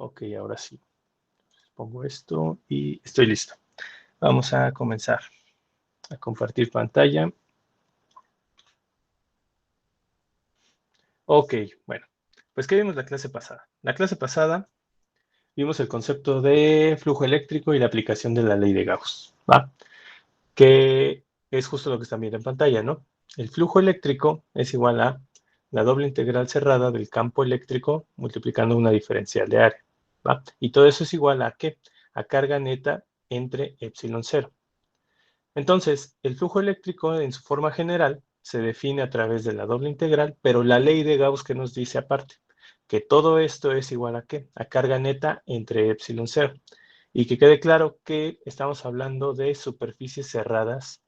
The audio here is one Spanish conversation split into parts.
Ok, ahora sí. Pongo esto y estoy listo. Vamos a comenzar a compartir pantalla. Ok, bueno, pues ¿qué vimos la clase pasada? La clase pasada vimos el concepto de flujo eléctrico y la aplicación de la ley de Gauss, ¿va? Que es justo lo que están viendo en pantalla, ¿no? El flujo eléctrico es igual a la doble integral cerrada del campo eléctrico multiplicando una diferencial de área, ¿va? Y todo eso es igual a ¿qué? A carga neta entre epsilon cero. Entonces, el flujo eléctrico en su forma general se define a través de la doble integral, pero la ley de Gauss que nos dice aparte, que todo esto es igual a ¿qué? A carga neta entre epsilon cero. Y que quede claro que estamos hablando de superficies cerradas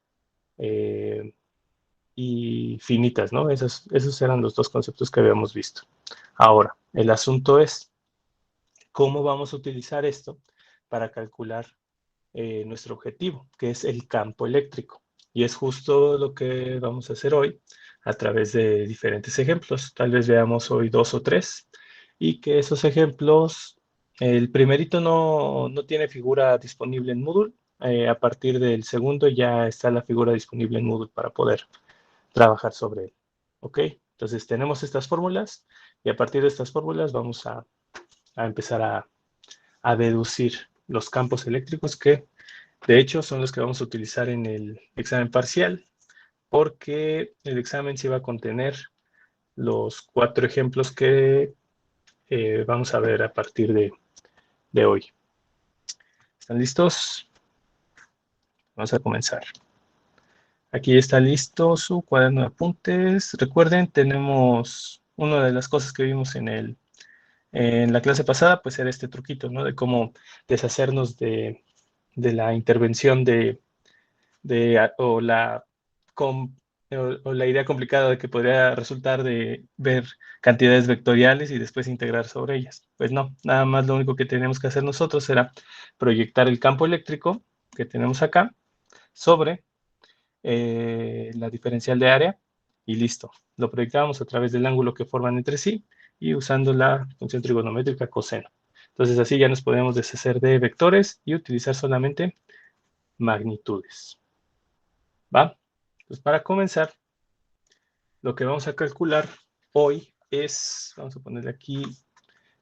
y finitas, ¿no? Esos eran los dos conceptos que habíamos visto. Ahora, el asunto es, ¿cómo vamos a utilizar esto para calcular nuestro objetivo, que es el campo eléctrico? Y es justo lo que vamos a hacer hoy a través de diferentes ejemplos. Tal vez veamos hoy 2 o 3 y que esos ejemplos, el primerito no tiene figura disponible en Moodle. A partir del segundo ya está la figura disponible en Moodle para poder trabajar sobre él. ¿Ok? Entonces tenemos estas fórmulas y a partir de estas fórmulas vamos a empezar a deducir los campos eléctricos que de hecho son los que vamos a utilizar en el examen parcial porque el examen sí va a contener los 4 ejemplos que vamos a ver a partir de hoy. ¿Están listos? Vamos a comenzar. Aquí está listo su cuaderno de apuntes. Recuerden, tenemos una de las cosas que vimos en la clase pasada, pues era este truquito, ¿no? De cómo deshacernos de la intervención o la idea complicada de que podría resultar de ver cantidades vectoriales y después integrar sobre ellas. Pues no, nada más lo único que tenemos que hacer nosotros era proyectar el campo eléctrico que tenemos acá sobre la diferencial de área y listo. Lo proyectamos a través del ángulo que forman entre sí y usando la función trigonométrica coseno. Entonces así ya nos podemos deshacer de vectores y utilizar solamente magnitudes. ¿Va? Pues para comenzar, lo que vamos a calcular hoy es, vamos a ponerle aquí,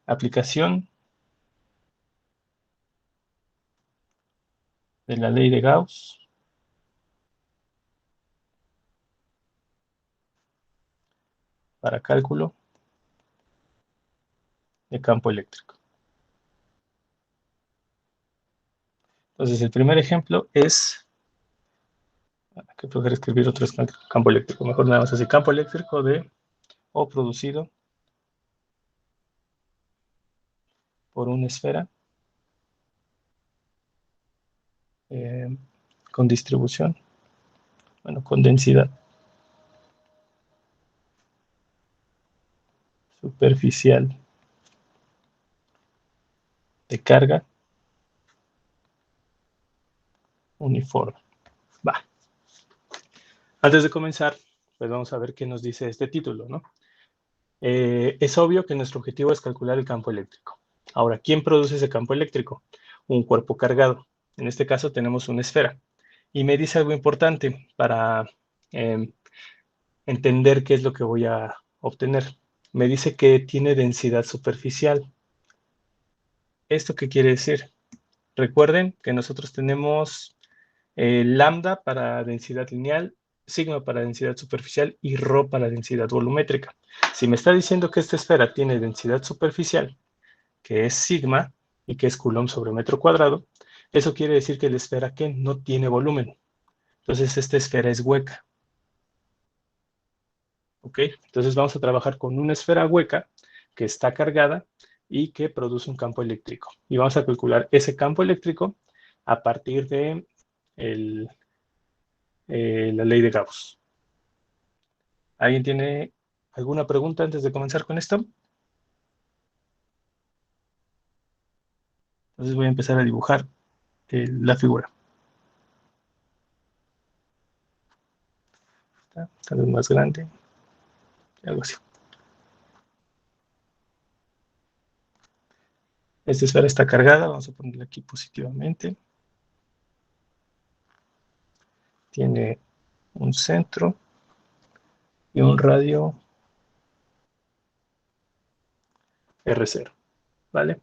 aplicación de la ley de Gauss para cálculo de campo eléctrico. Entonces, el primer ejemplo es, que prefiero escribir otro campo eléctrico, mejor nada más así, campo eléctrico de o producido por una esfera eh, con distribución, bueno, con densidad superficial de carga uniforme. Va. Antes de comenzar, pues vamos a ver qué nos dice este título, ¿no? Es obvio que nuestro objetivo es calcular el campo eléctrico. Ahora, ¿quién produce ese campo eléctrico? Un cuerpo cargado. En este caso tenemos una esfera. Y me dice algo importante para eh, entender qué es lo que voy a obtener. Me dice que tiene densidad superficial. ¿Esto qué quiere decir? Recuerden que nosotros tenemos lambda para densidad lineal, sigma para densidad superficial y ρ para densidad volumétrica. Si me está diciendo que esta esfera tiene densidad superficial, que es sigma y que es coulomb sobre metro cuadrado, eso quiere decir que la esfera que no tiene volumen. Entonces esta esfera es hueca. ¿Ok? Entonces vamos a trabajar con una esfera hueca que está cargada y que produce un campo eléctrico. Y vamos a calcular ese campo eléctrico a partir de la ley de Gauss. ¿Alguien tiene alguna pregunta antes de comenzar con esto? Entonces voy a empezar a dibujar la figura. Tal vez más grande, algo así. Esta esfera está cargada, vamos a ponerla aquí positivamente. Tiene un centro y un radio R0, ¿vale?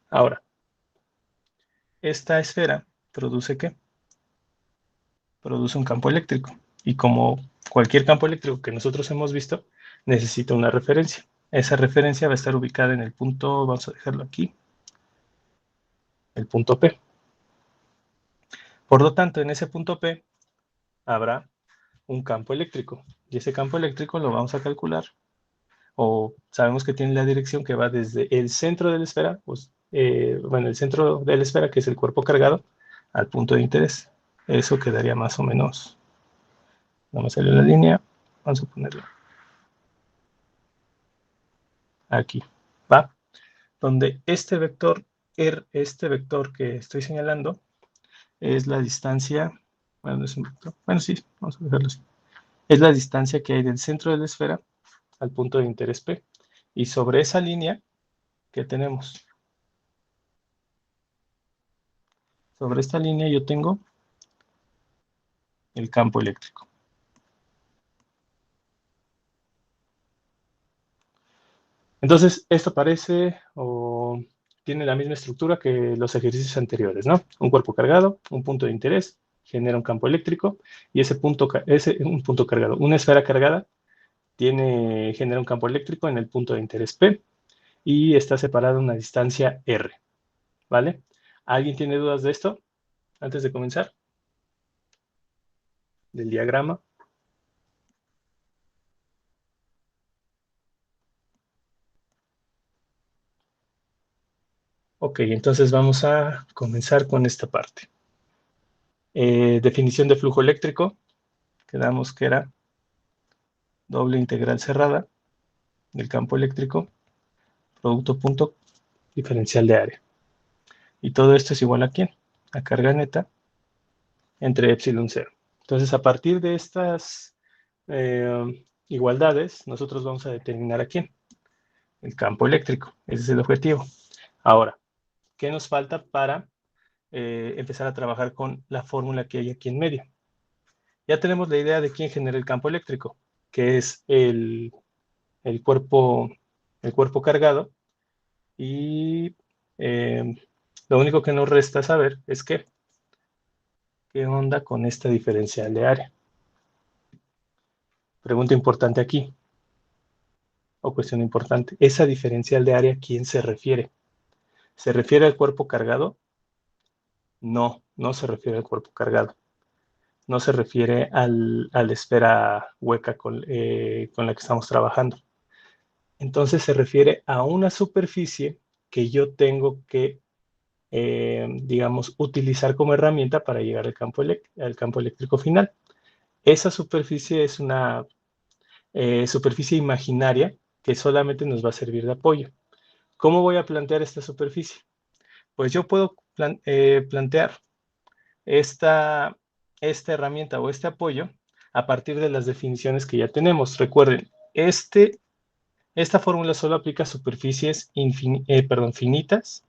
Ahora, esta esfera produce ¿qué? Produce un campo eléctrico. Y como cualquier campo eléctrico que nosotros hemos visto, necesita una referencia. Esa referencia va a estar ubicada en el punto, vamos a dejarlo aquí, el punto P. Por lo tanto, en ese punto P habrá un campo eléctrico. Y ese campo eléctrico lo vamos a calcular, o sabemos que tiene la dirección que va desde el centro de la esfera, pues, bueno, el centro de la esfera, que es el cuerpo cargado, al punto de interés. Eso quedaría más o menos, vamos a salir la línea, vamos a ponerlo aquí, ¿va? Donde este vector, este vector que estoy señalando, es la distancia, bueno, es un vector, bueno, sí, vamos a dejarlo así. Es la distancia que hay del centro de la esfera al punto de interés P. Y sobre esa línea, ¿qué tenemos? Sobre esta línea yo tengo el campo eléctrico. Entonces, esto parece o tiene la misma estructura que los ejercicios anteriores, ¿no? Un cuerpo cargado, un punto de interés, genera un campo eléctrico y ese punto, un punto cargado, una esfera cargada, genera un campo eléctrico en el punto de interés P y está separada a una distancia R, ¿vale? ¿Alguien tiene dudas de esto antes de comenzar? Del diagrama. Ok, entonces vamos a comenzar con esta parte. Definición de flujo eléctrico. Quedamos que era doble integral cerrada del campo eléctrico, producto punto diferencial de área. Y todo esto es igual a ¿quién? A carga neta entre epsilon 0. Entonces, a partir de estas igualdades, nosotros vamos a determinar a quién. El campo eléctrico. Ese es el objetivo. Ahora, ¿qué nos falta para empezar a trabajar con la fórmula que hay aquí en medio? Ya tenemos la idea de quién genera el campo eléctrico, que es el cuerpo cargado, y lo único que nos resta saber es qué onda con esta diferencial de área. Pregunta importante aquí, o cuestión importante, esa diferencial de área, ¿a quién se refiere? ¿Se refiere al cuerpo cargado? No, no se refiere al cuerpo cargado. No se refiere a la esfera hueca con la que estamos trabajando. Entonces se refiere a una superficie que yo tengo que, digamos, utilizar como herramienta para llegar al campo eléctrico final. Esa superficie es una superficie imaginaria que solamente nos va a servir de apoyo. ¿Cómo voy a plantear esta superficie? Pues yo puedo plantear esta herramienta o este apoyo a partir de las definiciones que ya tenemos. Recuerden, esta fórmula solo aplica a superficies finitas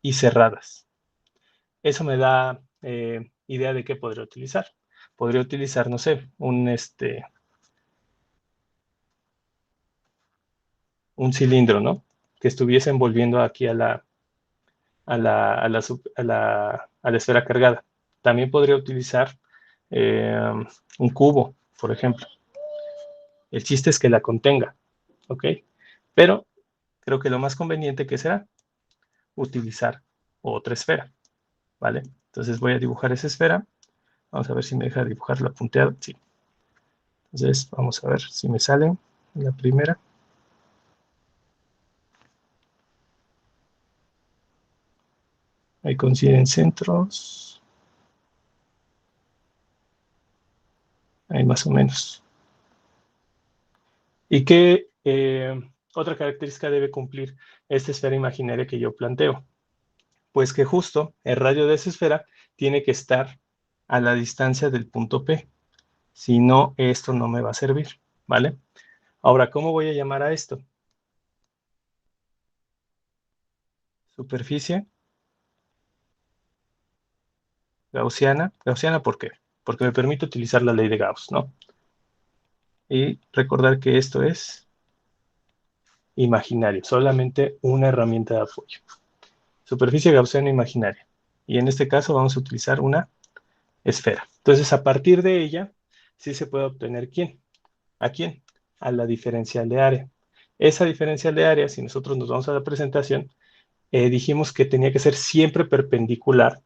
y cerradas. Eso me da idea de qué podría utilizar. Podría utilizar, no sé, un cilindro, ¿no? Que estuviese envolviendo aquí a la esfera cargada. También podría utilizar un cubo, por ejemplo. El chiste es que la contenga, ¿ok? Pero creo que lo más conveniente que será utilizar otra esfera, ¿vale? Entonces voy a dibujar esa esfera. Vamos a ver si me deja dibujarla punteada. Sí. Entonces vamos a ver si me sale la primera. Ahí coinciden centros. Ahí más o menos. ¿Y qué otra característica debe cumplir esta esfera imaginaria que yo planteo? Pues que justo el radio de esa esfera tiene que estar a la distancia del punto P. Si no, esto no me va a servir, ¿vale? Ahora, ¿cómo voy a llamar a esto? superficie gaussiana. ¿Gaussiana por qué? Porque me permite utilizar la ley de Gauss, ¿no? Y recordar que esto es imaginario, solamente una herramienta de apoyo. Superficie gaussiana imaginaria. Y en este caso vamos a utilizar una esfera. Entonces, a partir de ella, sí se puede obtener ¿quién? ¿A quién? A la diferencial de área. Esa diferencial de área, si nosotros nos vamos a la presentación, dijimos que tenía que ser siempre perpendicular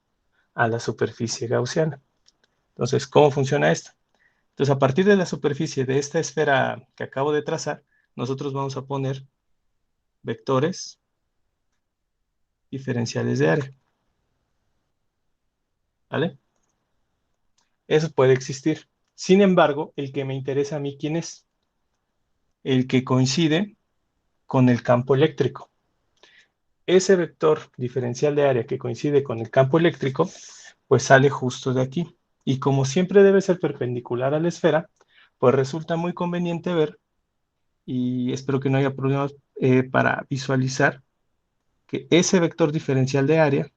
a la superficie gaussiana. Entonces, ¿cómo funciona esto? Entonces, a partir de la superficie de esta esfera que acabo de trazar, nosotros vamos a poner vectores diferenciales de área. ¿Vale? Eso puede existir. Sin embargo, el que me interesa a mí, ¿quién es? El que coincide con el campo eléctrico. Ese vector diferencial de área que coincide con el campo eléctrico, pues sale justo de aquí. Y como siempre debe ser perpendicular a la esfera, pues resulta muy conveniente ver, y espero que no haya problemas para visualizar, que ese vector diferencial de área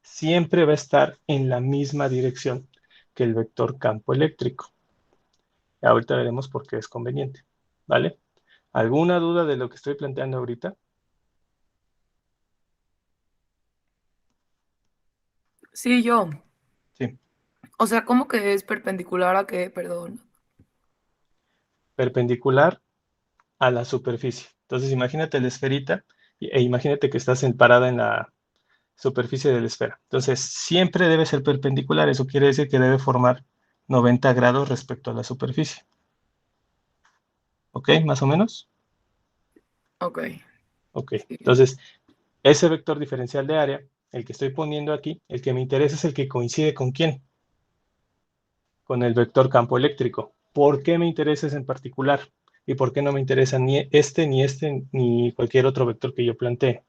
siempre va a estar en la misma dirección que el vector campo eléctrico. Ahorita veremos por qué es conveniente, ¿vale? ¿Alguna duda de lo que estoy planteando ahorita? Sí, yo. Sí, O sea, ¿cómo que es perpendicular a qué? Perdón. perpendicular a la superficie. Entonces, imagínate la esferita e imagínate que estás parada en la superficie de la esfera. Entonces, siempre debe ser perpendicular. Eso quiere decir que debe formar 90 grados respecto a la superficie. ¿Ok? ¿Más o menos? Ok. Ok. Sí. Entonces, ese vector diferencial de área, el que estoy poniendo aquí, el que me interesa es el que coincide con quién, con el vector campo eléctrico. ¿Por qué me interesa ese en particular? ¿Y por qué no me interesa ni este, ni cualquier otro vector que yo plantee?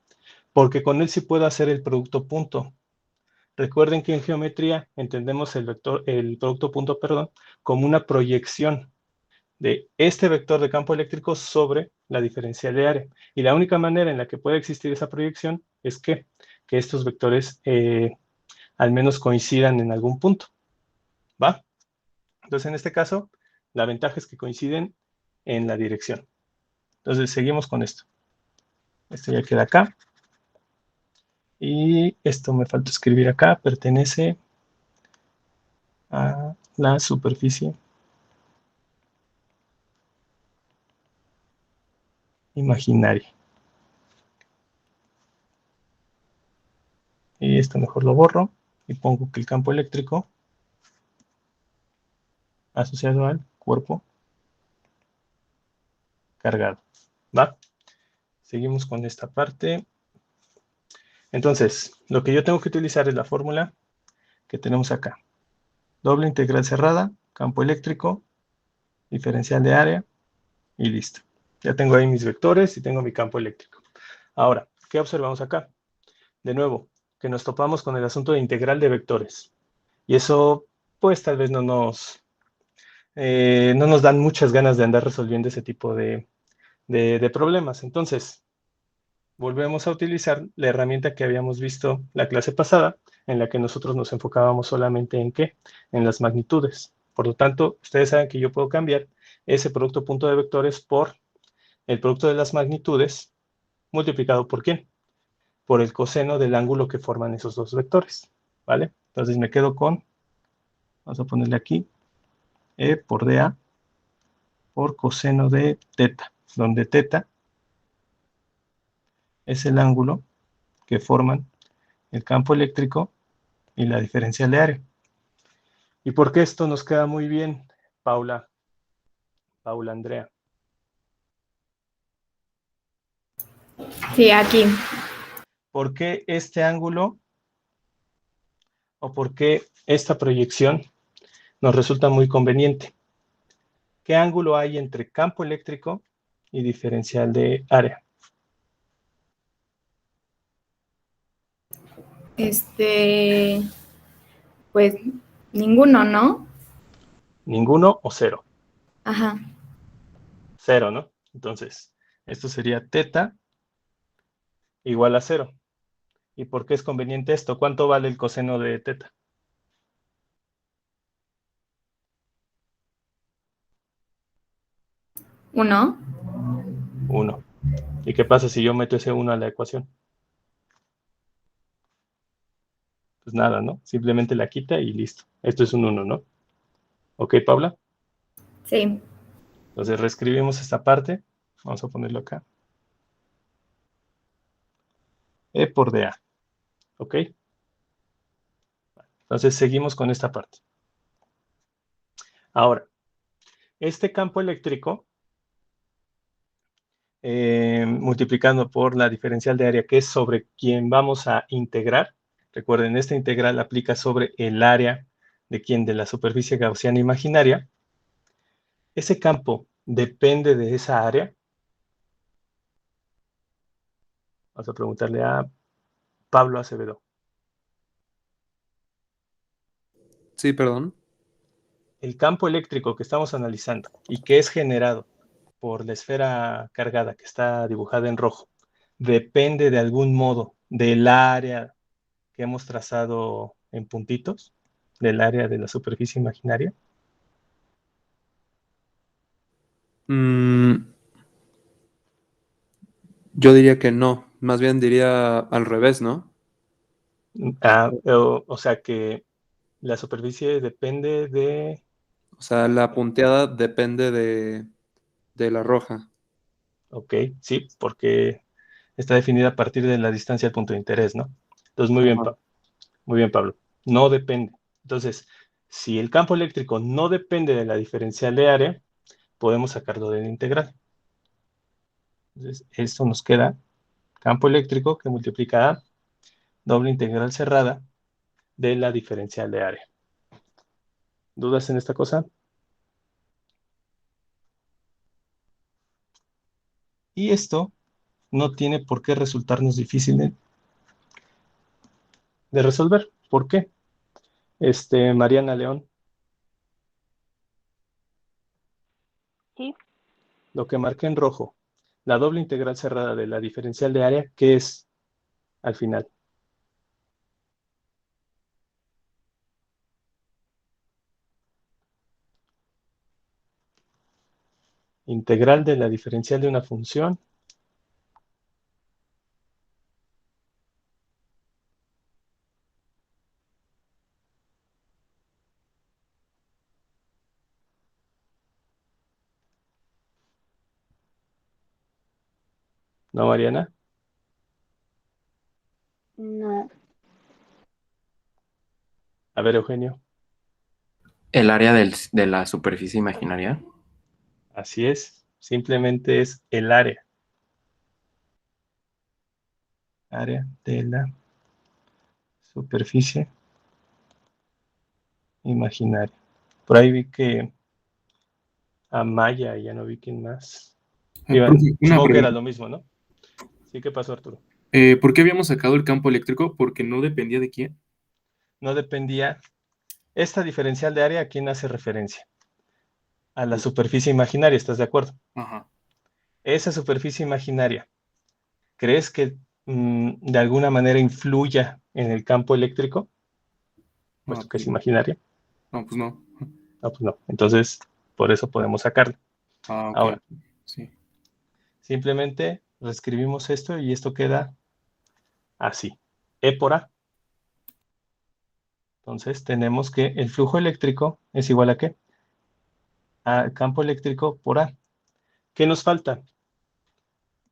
Porque con él sí puedo hacer el producto punto. Recuerden que en geometría entendemos el producto punto, perdón, como una proyección de este vector de campo eléctrico sobre la diferencial de área. Y la única manera en la que puede existir esa proyección es que estos vectores al menos coincidan en algún punto. ¿Va? Entonces, en este caso, la ventaja es que coinciden en la dirección. Entonces, seguimos con esto. Esto ya queda acá. Y esto me falta escribir acá. Pertenece a la superficie imaginaria. Y esto mejor lo borro y pongo que el campo eléctrico asociado al cuerpo cargado. ¿Va? Seguimos con esta parte. Entonces, lo que yo tengo que utilizar es la fórmula que tenemos acá. Doble integral cerrada, campo eléctrico, diferencial de área y listo. Ya tengo ahí mis vectores y tengo mi campo eléctrico. Ahora, ¿qué observamos acá? De nuevo, que nos topamos con el asunto de integral de vectores. Y eso, pues tal vez no nos dan muchas ganas de andar resolviendo ese tipo de problemas. Entonces, volvemos a utilizar la herramienta que habíamos visto la clase pasada, en la que nosotros nos enfocábamos solamente en ¿qué? En las magnitudes. Por lo tanto, ustedes saben que yo puedo cambiar ese producto punto de vectores por el producto de las magnitudes multiplicado por ¿quién? Por el coseno del ángulo que forman esos dos vectores, ¿vale? Entonces me quedo con, vamos a ponerle aquí, E por dA por coseno de teta, donde teta es el ángulo que forman el campo eléctrico y la diferencial de área. ¿Y por qué esto nos queda muy bien, Paula Andrea? Sí, aquí. ¿Por qué este ángulo o por qué esta proyección nos resulta muy conveniente? ¿Qué ángulo hay entre campo eléctrico y diferencial de área? Este, pues ninguno, ¿no? Ninguno o cero. Ajá. Cero, ¿no? Entonces, esto sería teta igual a cero. ¿Y por qué es conveniente esto? ¿Cuánto vale el coseno de teta? 1. 1. ¿Y qué pasa si yo meto ese 1 a la ecuación? Pues nada, ¿no? Simplemente la quita y listo. Esto es un 1, ¿no? ¿Ok, Paula? Sí. Entonces reescribimos esta parte. Vamos a ponerlo acá. E por dA. ¿Ok? Entonces seguimos con esta parte. Ahora, este campo eléctrico, multiplicando por la diferencial de área, que es sobre quien vamos a integrar. Recuerden, esta integral aplica sobre el área de la superficie gaussiana imaginaria. Ese campo depende de esa área. Vamos a preguntarle a Pablo Acevedo. Sí, perdón. El campo eléctrico que estamos analizando y que es generado por la esfera cargada que está dibujada en rojo, depende de algún modo del área que hemos trazado en puntitos, del área de la superficie imaginaria. Yo diría que no. Más bien diría al revés, ¿no? O sea que la superficie depende de... O sea, la punteada depende de la roja. Ok, sí, porque está definida a partir de la distancia al punto de interés, ¿no? Entonces, Ajá. muy bien, Pablo. No depende. Entonces, si el campo eléctrico no depende de la diferencial de área, podemos sacarlo de la integral. Entonces, esto nos queda campo eléctrico que multiplica a doble integral cerrada de la diferencial de área. ¿Dudas en esta cosa? Y esto no tiene por qué resultarnos difícil de resolver. ¿Por qué? Mariana León, Sí, lo que marqué en rojo, la doble integral cerrada de la diferencial de área, ¿qué es al final? Integral de la diferencial de una función. ¿No, Mariana? no. A ver, Eugenio. El área de la superficie imaginaria. Así es. Simplemente es el área. Área de la superficie imaginaria. Por ahí vi que a Maya, ya no vi quién más. Profe, una Supongo que era pregunta. lo mismo, ¿no? Sí, ¿qué pasó, Arturo? ¿Por qué habíamos sacado el campo eléctrico? Porque no dependía de quién. No dependía. Esta diferencial de área, ¿a quién hace referencia? A la superficie imaginaria, ¿estás de acuerdo? Ajá. Esa superficie imaginaria, ¿crees que de alguna manera influya en el campo eléctrico? Ah, Puesto que es pues, imaginaria. no, pues no. No, pues no. Entonces, por eso podemos sacarlo. Ah, ok. Ahora, Sí. simplemente reescribimos esto y esto queda así. E por A. Entonces, tenemos que el flujo eléctrico es igual a ¿qué? Al campo eléctrico por A. ¿Qué nos falta?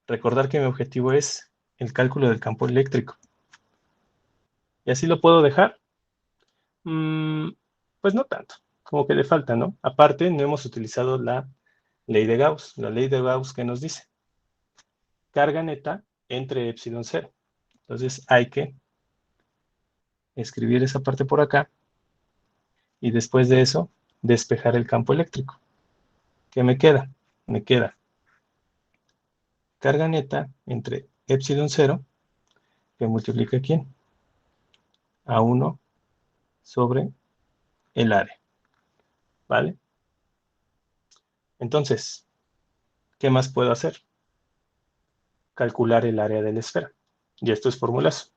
Recordar que mi objetivo es el cálculo del campo eléctrico. ¿Y así lo puedo dejar? Pues no tanto, como que le falta, ¿no? Aparte, no hemos utilizado la ley de Gauss. La ley de Gauss que nos dice carga neta entre epsilon cero. Entonces hay que escribir esa parte por acá y después de eso despejar el campo eléctrico. ¿Qué me queda? Me queda carga neta entre epsilon cero que multiplica ¿quién? A 1 sobre el área. ¿Vale? Entonces, ¿qué más puedo hacer? Calcular el área de la esfera. Y esto es formulazo.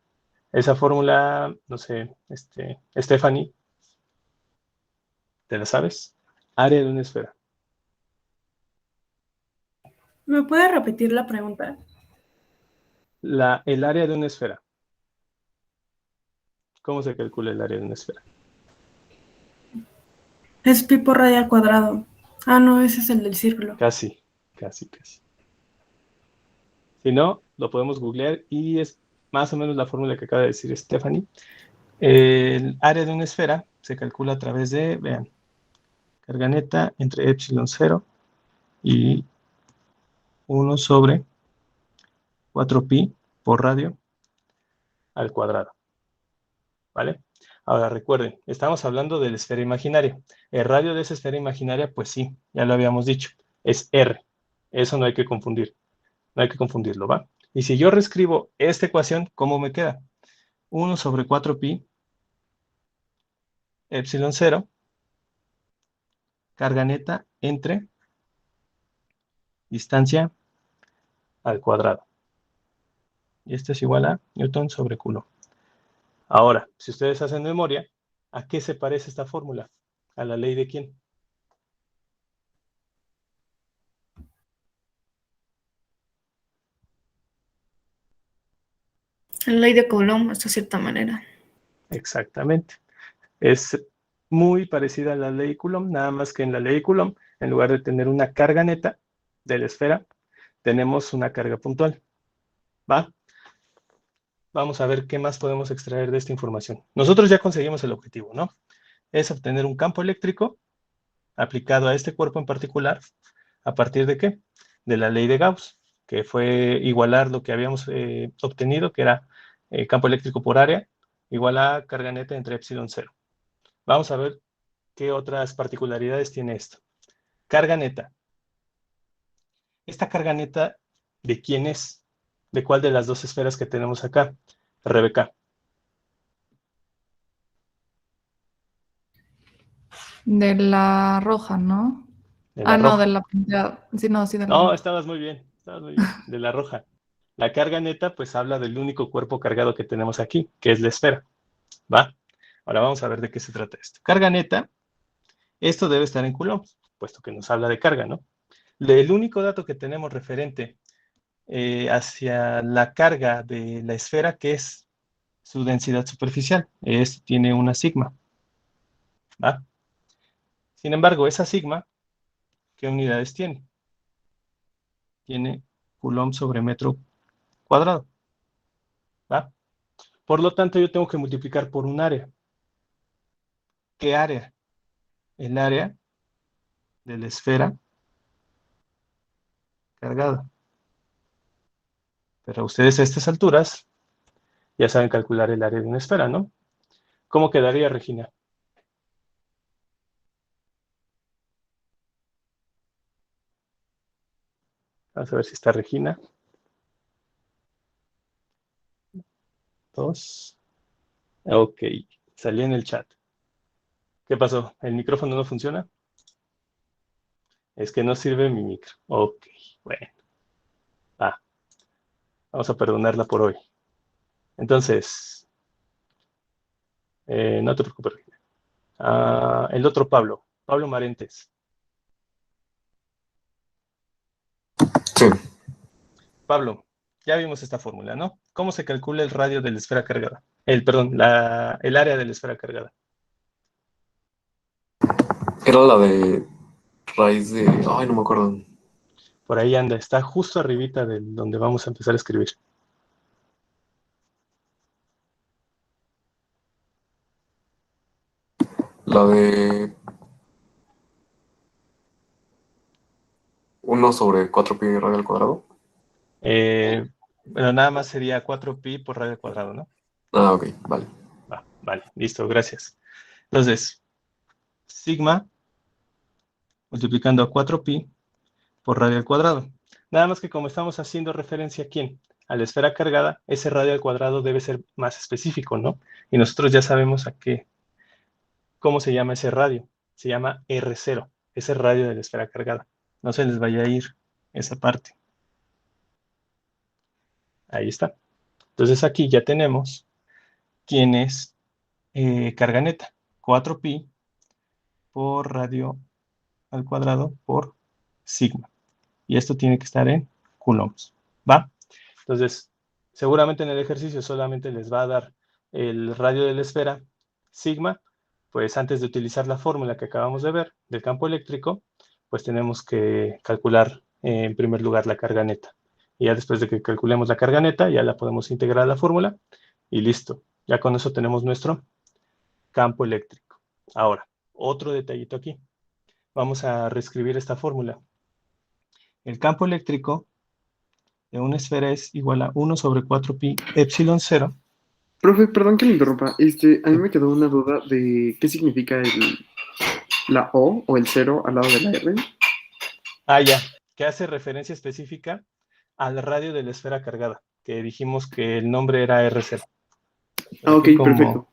Esa fórmula, no sé, Stephanie, ¿te la sabes? Área de una esfera. ¿Me puede repetir la pregunta? El área de una esfera. ¿Cómo se calcula el área de una esfera? Es pi por radio al cuadrado. Ah, no, ese es el del círculo. Casi. Si no, lo podemos googlear y es más o menos la fórmula que acaba de decir Stephanie. El área de una esfera se calcula a través de, vean, carga neta entre epsilon 0 y 1 sobre 4pi por radio al cuadrado. ¿Vale? Ahora recuerden, estamos hablando de la esfera imaginaria. El radio de esa esfera imaginaria, pues sí, ya lo habíamos dicho, es R. Eso no hay que confundir. No hay que confundirlo, ¿va? Y si yo reescribo esta ecuación, ¿cómo me queda? 1 sobre 4pi epsilon 0 carga neta entre distancia al cuadrado. Y esto es igual a Newton sobre Coulomb. Ahora, si ustedes hacen memoria, ¿a qué se parece esta fórmula? ¿A la ley de quién? La ley de Coulomb, hasta cierta manera. Exactamente. Es muy parecida a la ley de Coulomb, nada más que en la ley de Coulomb, en lugar de tener una carga neta de la esfera, tenemos una carga puntual. ¿Va? Vamos a ver qué más podemos extraer de esta información. Nosotros ya conseguimos el objetivo, ¿no? Es obtener un campo eléctrico aplicado a este cuerpo en particular, ¿a partir de qué? De la ley de Gauss, que fue igualar lo que habíamos obtenido, que era campo eléctrico por área, igual a carga neta entre epsilon 0. Vamos a ver qué otras particularidades tiene esto. Carga neta. Esta carga neta, ¿de quién es? ¿De cuál de las dos esferas que tenemos acá? Rebeca. De la roja, ¿no? De la No, roja. de la punteada. Sí, no, sí, de la No, roja. estabas muy bien, de la roja. La carga neta, pues habla del único cuerpo cargado que tenemos aquí, que es la esfera. ¿Va? Ahora vamos a ver de qué se trata esto. Carga neta, esto debe estar en Coulomb, puesto que nos habla de carga, ¿no? El único dato que tenemos referente hacia la carga de la esfera, que es su densidad superficial. Esto tiene una sigma. ¿Va? Sin embargo, esa sigma, ¿qué unidades tiene? Tiene Coulomb sobre metro cuadrado. ¿Va? Por lo tanto, yo tengo que multiplicar por un área. ¿Qué área? El área de la esfera cargada. Pero ustedes a estas alturas ya saben calcular el área de una esfera, ¿no? ¿Cómo quedaría, Regina? Vamos a ver si está Regina. 2. Ok, salí en el chat. ¿Qué pasó? ¿El micrófono no funciona? Es que no sirve mi micro. Ok, bueno. Vamos a perdonarla por hoy. Entonces, no te preocupes, Regina. El otro Pablo Marentes. Sí. Pablo, ya vimos esta fórmula, ¿no? ¿Cómo se calcula el radio de la esfera cargada? Perdón, el área de la esfera cargada. Era la de raíz de... Ay, no me acuerdo. Por ahí anda, está justo arribita de donde vamos a empezar a escribir. La de 1 sobre 4pi radio al cuadrado. Bueno, nada más sería 4pi por radio al cuadrado, ¿no? Ah, ok, vale. Vale, listo, gracias. Entonces, sigma multiplicando a 4pi por radio al cuadrado. Nada más que como estamos haciendo referencia a quién, a la esfera cargada, ese radio al cuadrado debe ser más específico, ¿no? Y nosotros ya sabemos cómo se llama ese radio. Se llama R0, ese radio de la esfera cargada. No se les vaya a ir esa parte. Ahí está. Entonces aquí ya tenemos quién es carga neta. 4pi por radio al cuadrado por sigma. Y esto tiene que estar en coulombs, ¿va? Entonces, seguramente en el ejercicio solamente les va a dar el radio de la esfera, sigma, pues antes de utilizar la fórmula que acabamos de ver del campo eléctrico, pues tenemos que calcular en primer lugar la carga neta. Y ya después de que calculemos la carga neta, ya la podemos integrar a la fórmula y listo. Ya con eso tenemos nuestro campo eléctrico. Ahora, otro detallito aquí. Vamos a reescribir esta fórmula. El campo eléctrico de una esfera es igual a 1 sobre 4pi epsilon 0. Profe, perdón que le interrumpa. A mí me quedó una duda de qué significa la O el 0 al lado de la R. Ah, ya, que hace referencia específica al radio de la esfera cargada, que dijimos que el nombre era R0. Ah, ok, perfecto.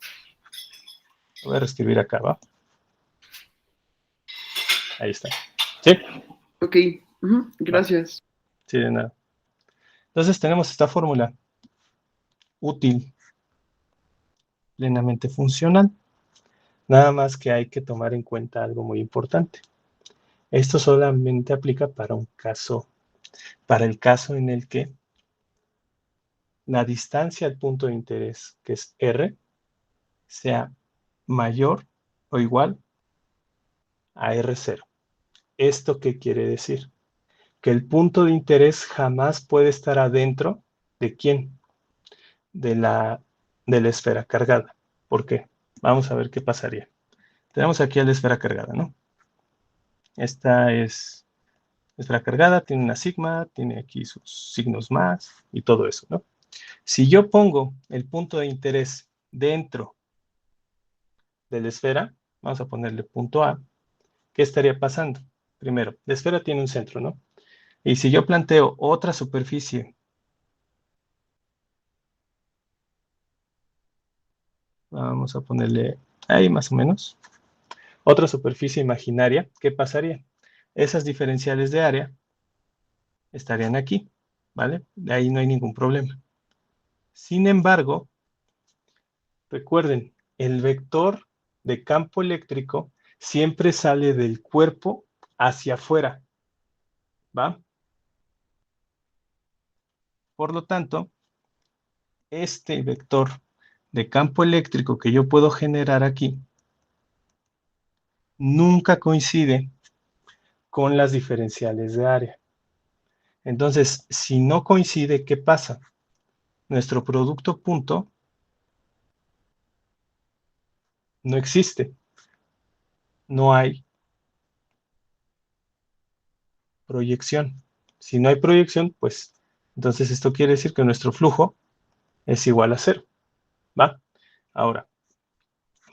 Lo voy a reescribir acá, ¿va? Ahí está. ¿Sí? Ok, gracias. Sí, de nada. Entonces tenemos esta fórmula útil, plenamente funcional. Nada más que hay que tomar en cuenta algo muy importante. Esto solamente aplica para un caso, para el caso en el que la distancia al punto de interés, que es R, sea mayor o igual a R0. ¿Esto qué quiere decir? Que el punto de interés jamás puede estar adentro de ¿quién? De la esfera cargada. ¿Por qué? Vamos a ver qué pasaría. Tenemos aquí a la esfera cargada, ¿no? Esta es la esfera cargada, tiene una sigma, tiene aquí sus signos más y todo eso, ¿no? Si yo pongo el punto de interés dentro de la esfera, vamos a ponerle punto A, ¿qué estaría pasando? Primero, la esfera tiene un centro, ¿no? Y si yo planteo otra superficie, vamos a ponerle ahí más o menos, otra superficie imaginaria, ¿qué pasaría? Esas diferenciales de área estarían aquí, ¿vale? De ahí no hay ningún problema. Sin embargo, recuerden, el vector de campo eléctrico siempre sale del cuerpo hacia afuera, ¿va? Por lo tanto, este vector de campo eléctrico que yo puedo generar aquí nunca coincide con las diferenciales de área. Entonces, si no coincide, ¿qué pasa? Nuestro producto punto no existe. No hay proyección. Si no hay proyección, pues entonces esto quiere decir que nuestro flujo es igual a 0. ¿Va? Ahora,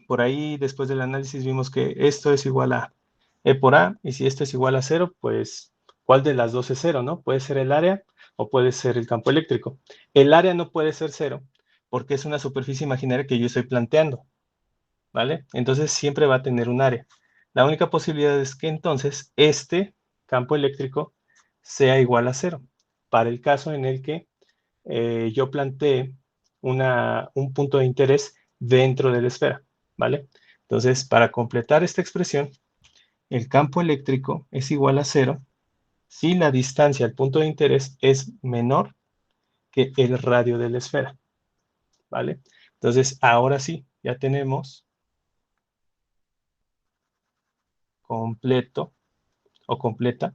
por ahí después del análisis vimos que esto es igual a E por A, y si esto es igual a 0, pues ¿cuál de las dos es 0, no? Puede ser el área o puede ser el campo eléctrico. El área no puede ser 0 porque es una superficie imaginaria que yo estoy planteando, ¿vale? Entonces siempre va a tener un área. La única posibilidad es que entonces este campo eléctrico sea igual a 0, para el caso en el que yo plantee un punto de interés dentro de la esfera, ¿vale? Entonces, para completar esta expresión, el campo eléctrico es igual a 0 si la distancia al punto de interés es menor que el radio de la esfera, ¿vale? Entonces, ahora sí, ya tenemos completo o completa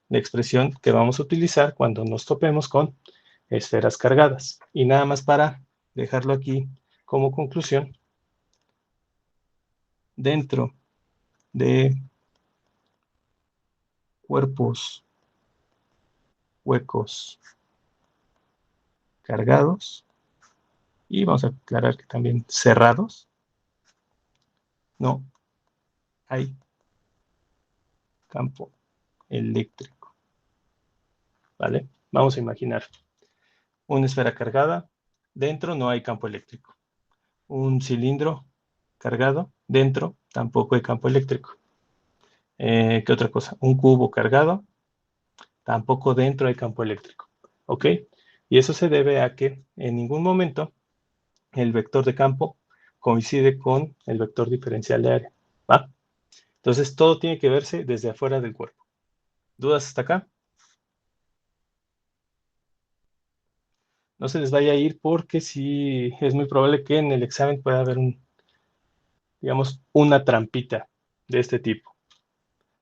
la expresión que vamos a utilizar cuando nos topemos con esferas cargadas. Y nada más para dejarlo aquí como conclusión, dentro de cuerpos huecos cargados, y vamos a aclarar que también cerrados, no hay campo eléctrico, ¿vale? Vamos a imaginar una esfera cargada, dentro no hay campo eléctrico. Un cilindro cargado, dentro tampoco hay campo eléctrico. ¿Qué otra cosa? Un cubo cargado, tampoco dentro hay campo eléctrico, ¿ok? Y eso se debe a que en ningún momento el vector de campo coincide con el vector diferencial de área, ¿va? Entonces, todo tiene que verse desde afuera del cuerpo. ¿Dudas hasta acá? No se les vaya a ir porque sí es muy probable que en el examen pueda haber digamos, una trampita de este tipo,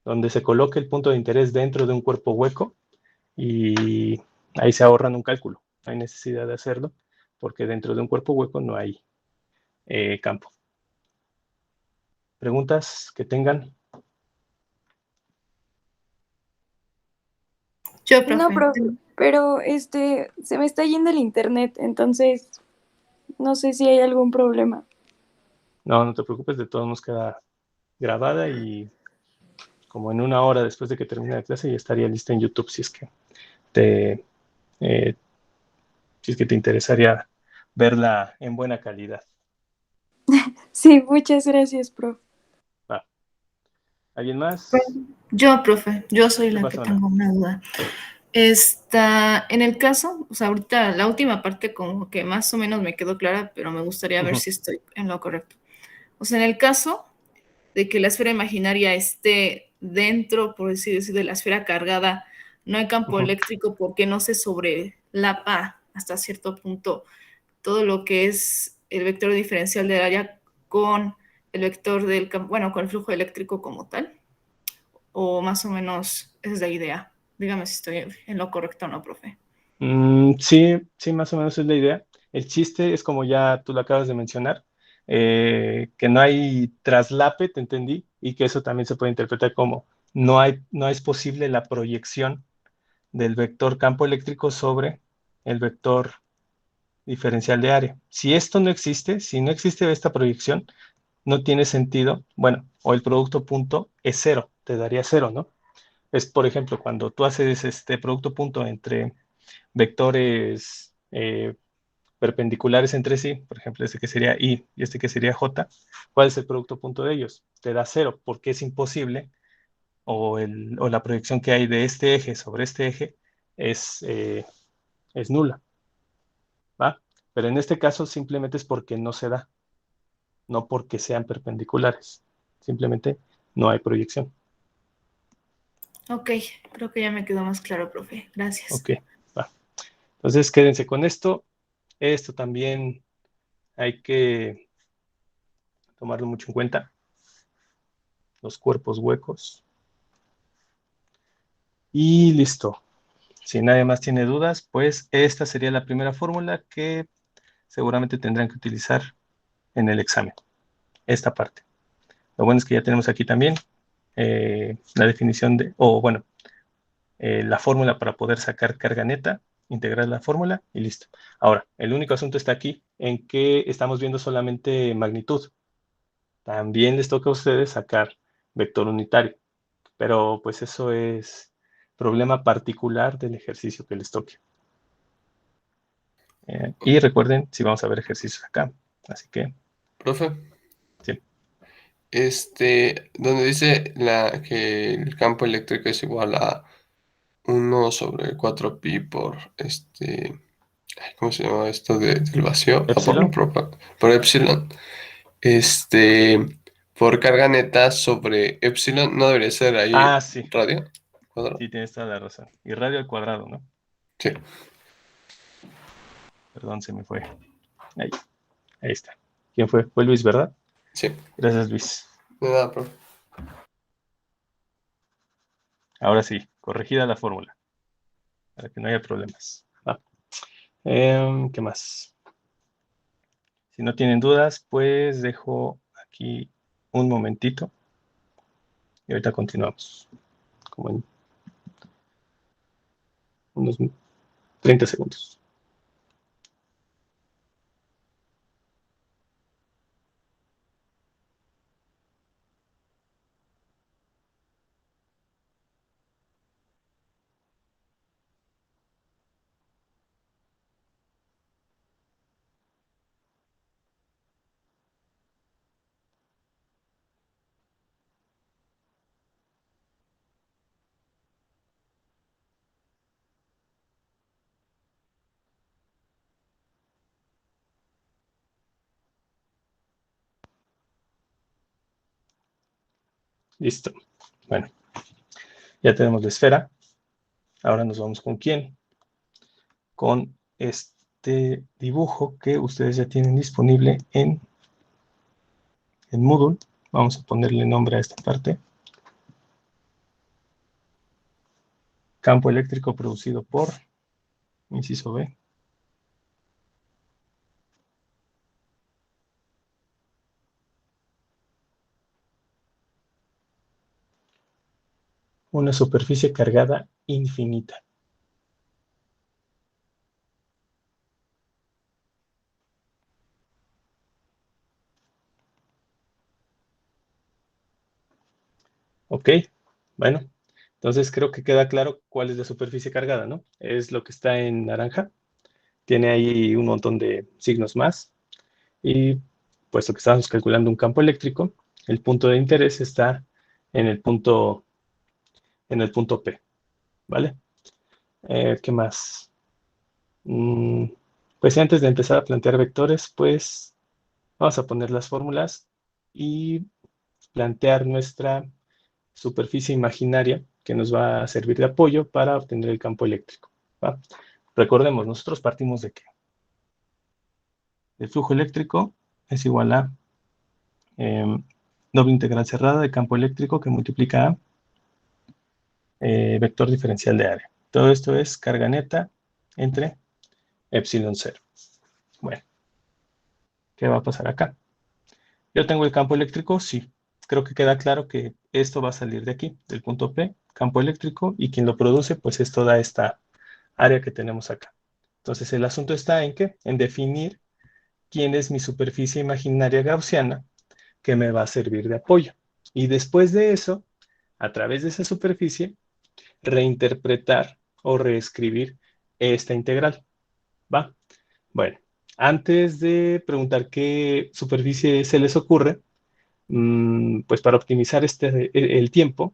donde se coloque el punto de interés dentro de un cuerpo hueco y ahí se ahorran un cálculo. No hay necesidad de hacerlo porque dentro de un cuerpo hueco no hay campo. ¿Preguntas que tengan? Yo, No, profe. pero se me está yendo el internet, entonces no sé si hay algún problema. No, no te preocupes, de todos nos queda grabada y como en una hora después de que termine la clase ya estaría lista en YouTube te, eh, si es que te interesaría verla en buena calidad. Sí, muchas gracias, prof. Va. ¿Alguien más? Yo, profe, yo soy ¿Qué la que pasó, Ana? tengo una duda. En el caso, o sea, ahorita la última parte como que más o menos me quedó clara, pero me gustaría ver Ujú. si estoy en lo correcto. O sea, en el caso de que la esfera imaginaria esté dentro, por así decir, de la esfera cargada, no hay campo Ujú. eléctrico porque no se sobrelapa hasta cierto punto todo lo que es el vector diferencial del área con el vector del campo, bueno, con el flujo eléctrico como tal, o más o menos esa es la idea. Dígame si estoy en lo correcto o no, profe. Sí, sí, más o menos es la idea. El chiste es como ya tú lo acabas de mencionar, que no hay traslape, te entendí, y que eso también se puede interpretar como no es posible la proyección del vector campo eléctrico sobre el vector diferencial de área. Si esto no existe, si no existe esta proyección, no tiene sentido, bueno, o el producto punto es cero, te daría cero, ¿no? Es, por ejemplo, cuando tú haces este producto punto entre vectores perpendiculares entre sí, por ejemplo, este que sería I y este que sería J, ¿cuál es el producto punto de ellos? Te da cero, porque es imposible, o la proyección que hay de este eje sobre este eje es, eh, es nula, ¿va? Pero en este caso simplemente es porque no se da, no porque sean perpendiculares, simplemente no hay proyección. Ok, creo que ya me quedó más claro, profe. Gracias. Ok, va. Entonces quédense con esto. Esto también hay que tomarlo mucho en cuenta. Los cuerpos huecos. Y listo. Si nadie más tiene dudas, pues esta sería la primera fórmula que seguramente tendrán que utilizar en el examen. Esta parte. Lo bueno es que ya tenemos aquí también la definición la fórmula para poder sacar carga neta, integrar la fórmula y listo. Ahora, el único asunto está aquí en que estamos viendo solamente magnitud. También les toca a ustedes sacar vector unitario, pero pues eso es problema particular del ejercicio que les toque. Y recuerden, si vamos a ver ejercicios acá, así que Profe, sí. donde dice que el campo eléctrico es igual a 1/4pi por ay, ¿cómo se llama esto del vacío? Ah, por Epsilon, por epsilon. Este, por carga neta sobre epsilon, ¿no debería ser ahí sí, radio cuadrado? sí, tienes toda la razón. Y radio al cuadrado, ¿no? Sí. Perdón, se me fue. Ahí, ahí está. ¿Quién fue? Fue Luis, ¿verdad? Sí. Gracias, Luis. De nada, profe. Ahora sí, corregida la fórmula, para que no haya problemas. ¿Qué más? Si no tienen dudas, pues dejo aquí un momentito y ahorita continuamos, como en unos 30 segundos. Listo. Bueno, ya tenemos la esfera. Ahora nos vamos con quién. Con este dibujo que ustedes ya tienen disponible en Moodle. Vamos a ponerle nombre a esta parte. Campo eléctrico producido por, inciso B. Una superficie cargada infinita. Ok, bueno, entonces creo que queda claro cuál es la superficie cargada, ¿no? Es lo que está en naranja. Tiene ahí un montón de signos más. Y puesto que estamos calculando un campo eléctrico, el punto de interés está en el punto P, ¿vale? ¿Qué más? Pues antes de empezar a plantear vectores, pues vamos a poner las fórmulas y plantear nuestra superficie imaginaria que nos va a servir de apoyo para obtener el campo eléctrico, ¿va? Recordemos, nosotros partimos de ¿qué? El flujo eléctrico es igual a doble integral cerrada de campo eléctrico que multiplica a vector diferencial de área. Todo esto es carga neta entre epsilon 0. Bueno, ¿qué va a pasar acá? ¿Yo tengo el campo eléctrico? Sí. Creo que queda claro que esto va a salir de aquí, del punto P, campo eléctrico, y quien lo produce, pues es toda esta área que tenemos acá. Entonces, el asunto está en ¿qué? En definir quién es mi superficie imaginaria gaussiana que me va a servir de apoyo. Y después de eso, a través de esa superficie, reinterpretar o reescribir esta integral. ¿Va? Bueno, antes de preguntar qué superficie se les ocurre, pues para optimizar el tiempo,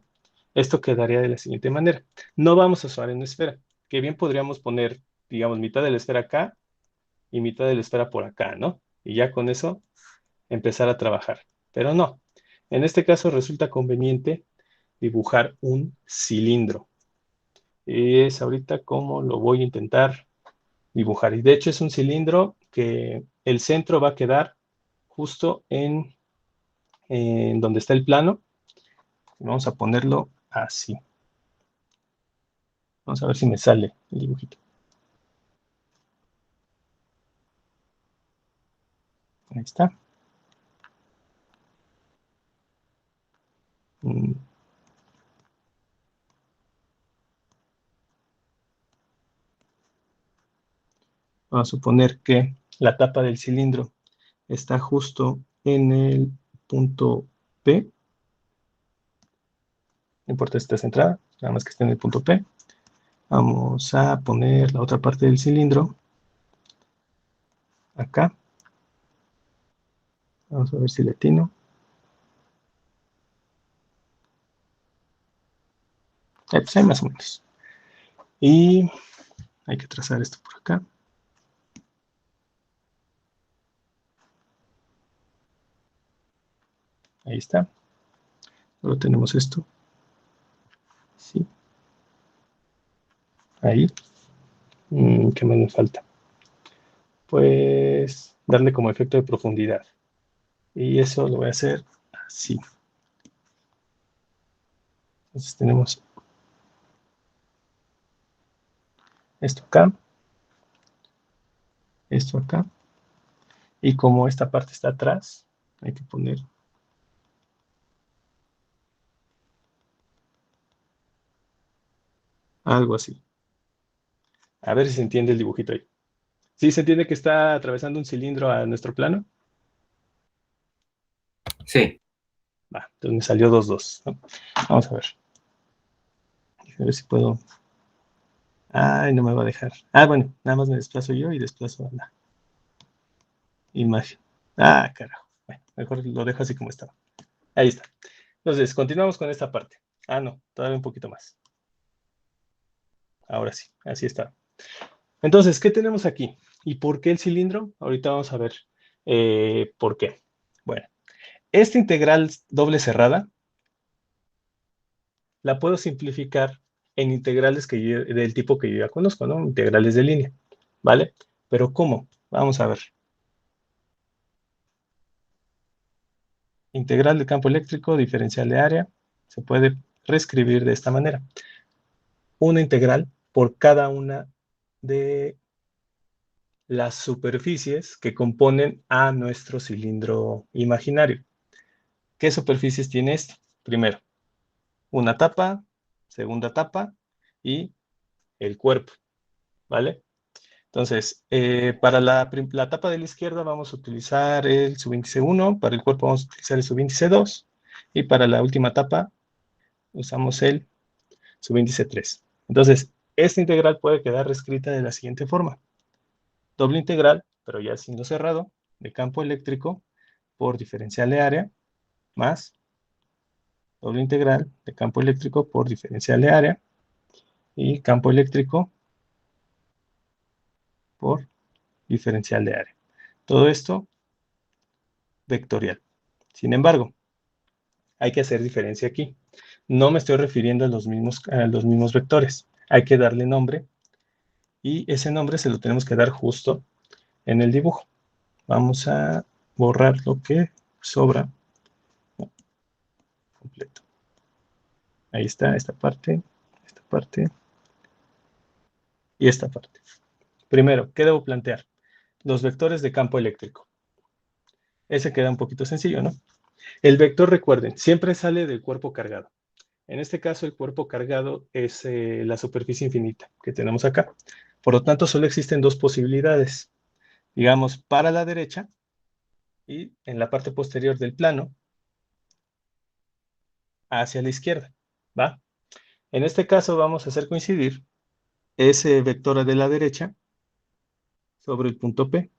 esto quedaría de la siguiente manera. No vamos a usar en una esfera, que bien podríamos poner, digamos, mitad de la esfera acá y mitad de la esfera por acá, ¿no? Y ya con eso empezar a trabajar. Pero no, en este caso resulta conveniente dibujar un cilindro. Es ahorita como lo voy a intentar dibujar. Y de hecho es un cilindro que el centro va a quedar justo en donde está el plano. Vamos a ponerlo así. Vamos a ver si me sale el dibujito. Ahí está. Vamos a suponer que la tapa del cilindro está justo en el punto P. No importa si está centrada, nada más que esté en el punto P. Vamos a poner la otra parte del cilindro acá. Vamos a ver si le atino. Pues ahí más o menos. Y hay que trazar esto por acá. Ahí está. Luego tenemos esto. Sí. Ahí. ¿Qué más me falta? Pues darle como efecto de profundidad. Y eso lo voy a hacer así. Entonces tenemos esto acá. Esto acá. Y como esta parte está atrás, hay que poner algo así. A ver si se entiende el dibujito ahí. ¿Sí se entiende que está atravesando un cilindro a nuestro plano? Sí. Va, entonces me salió 2, 2, ¿no? Vamos a ver. A ver si puedo. Ay, no me va a dejar. Ah, bueno, nada más me desplazo yo y desplazo a la imagen. Ah, carajo. Bueno, mejor lo dejo así como estaba. Ahí está. Entonces, continuamos con esta parte. Ah, no, todavía un poquito más. Ahora sí, así está. Entonces, ¿qué tenemos aquí? ¿Y por qué el cilindro? Ahorita vamos a ver por qué. Bueno, esta integral doble cerrada la puedo simplificar en integrales del tipo que yo ya conozco, ¿no? Integrales de línea, ¿vale? Pero ¿cómo? Vamos a ver. Integral de campo eléctrico, diferencial de área, se puede reescribir de esta manera. Una integral por cada una de las superficies que componen a nuestro cilindro imaginario. ¿Qué superficies tiene esto? Primero, una tapa, segunda tapa y el cuerpo, ¿vale? Entonces, para la tapa de la izquierda vamos a utilizar el subíndice 1, para el cuerpo vamos a utilizar el subíndice 2, y para la última tapa usamos el subíndice 3. Entonces, esta integral puede quedar reescrita de la siguiente forma. Doble integral, pero ya sin lo cerrado, de campo eléctrico por diferencial de área, más doble integral de campo eléctrico por diferencial de área, y campo eléctrico por diferencial de área. Todo esto vectorial. Sin embargo, hay que hacer diferencia aquí. No me estoy refiriendo a los mismos vectores. Hay que darle nombre, y ese nombre se lo tenemos que dar justo en el dibujo. Vamos a borrar lo que sobra. No, completo. Ahí está, esta parte y esta parte. Primero, ¿qué debo plantear? Los vectores de campo eléctrico. Ese queda un poquito sencillo, ¿no? El vector, recuerden, siempre sale del cuerpo cargado. En este caso, el cuerpo cargado es la superficie infinita que tenemos acá. Por lo tanto, solo existen dos posibilidades. Digamos, para la derecha y en la parte posterior del plano hacia la izquierda, ¿va? En este caso vamos a hacer coincidir ese vector de la derecha sobre el punto P,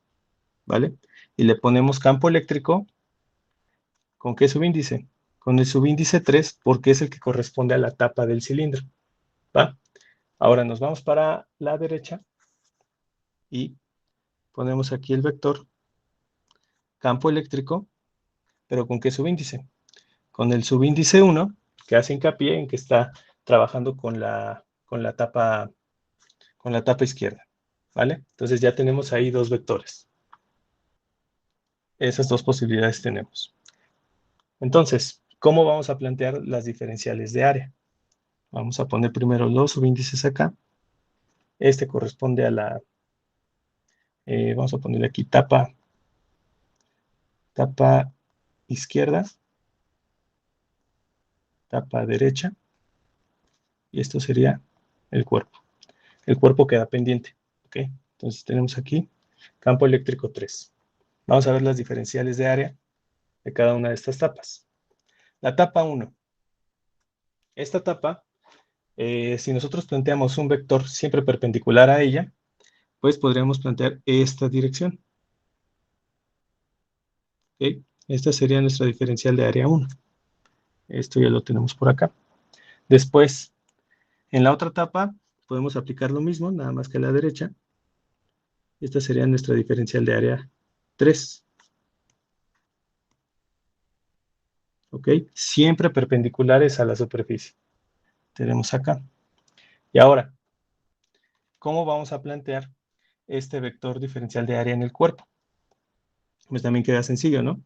¿vale? Y le ponemos campo eléctrico, ¿con qué subíndice? Con el subíndice 3, porque es el que corresponde a la tapa del cilindro, ¿va? Ahora nos vamos para la derecha y ponemos aquí el vector campo eléctrico, pero ¿con qué subíndice? Con el subíndice 1, que hace hincapié en que está trabajando con la tapa izquierda, ¿vale? Entonces ya tenemos ahí dos vectores. Esas dos posibilidades tenemos. Entonces, ¿cómo vamos a plantear las diferenciales de área? Vamos a poner primero los subíndices acá. Este corresponde a la... vamos a ponerle aquí tapa izquierda, tapa derecha, y esto sería el cuerpo. El cuerpo queda pendiente, ¿ok? Entonces tenemos aquí campo eléctrico 3. Vamos a ver las diferenciales de área de cada una de estas tapas. La tapa 1. Esta tapa, si nosotros planteamos un vector siempre perpendicular a ella, pues podríamos plantear esta dirección. ¿Ok? Esta sería nuestra diferencial de área 1. Esto ya lo tenemos por acá. Después, en la otra tapa, podemos aplicar lo mismo, nada más que a la derecha. Esta sería nuestra diferencial de área 3. ¿Ok? Siempre perpendiculares a la superficie. Tenemos acá. Y ahora, ¿cómo vamos a plantear este vector diferencial de área en el cuerpo? Pues también queda sencillo, ¿no?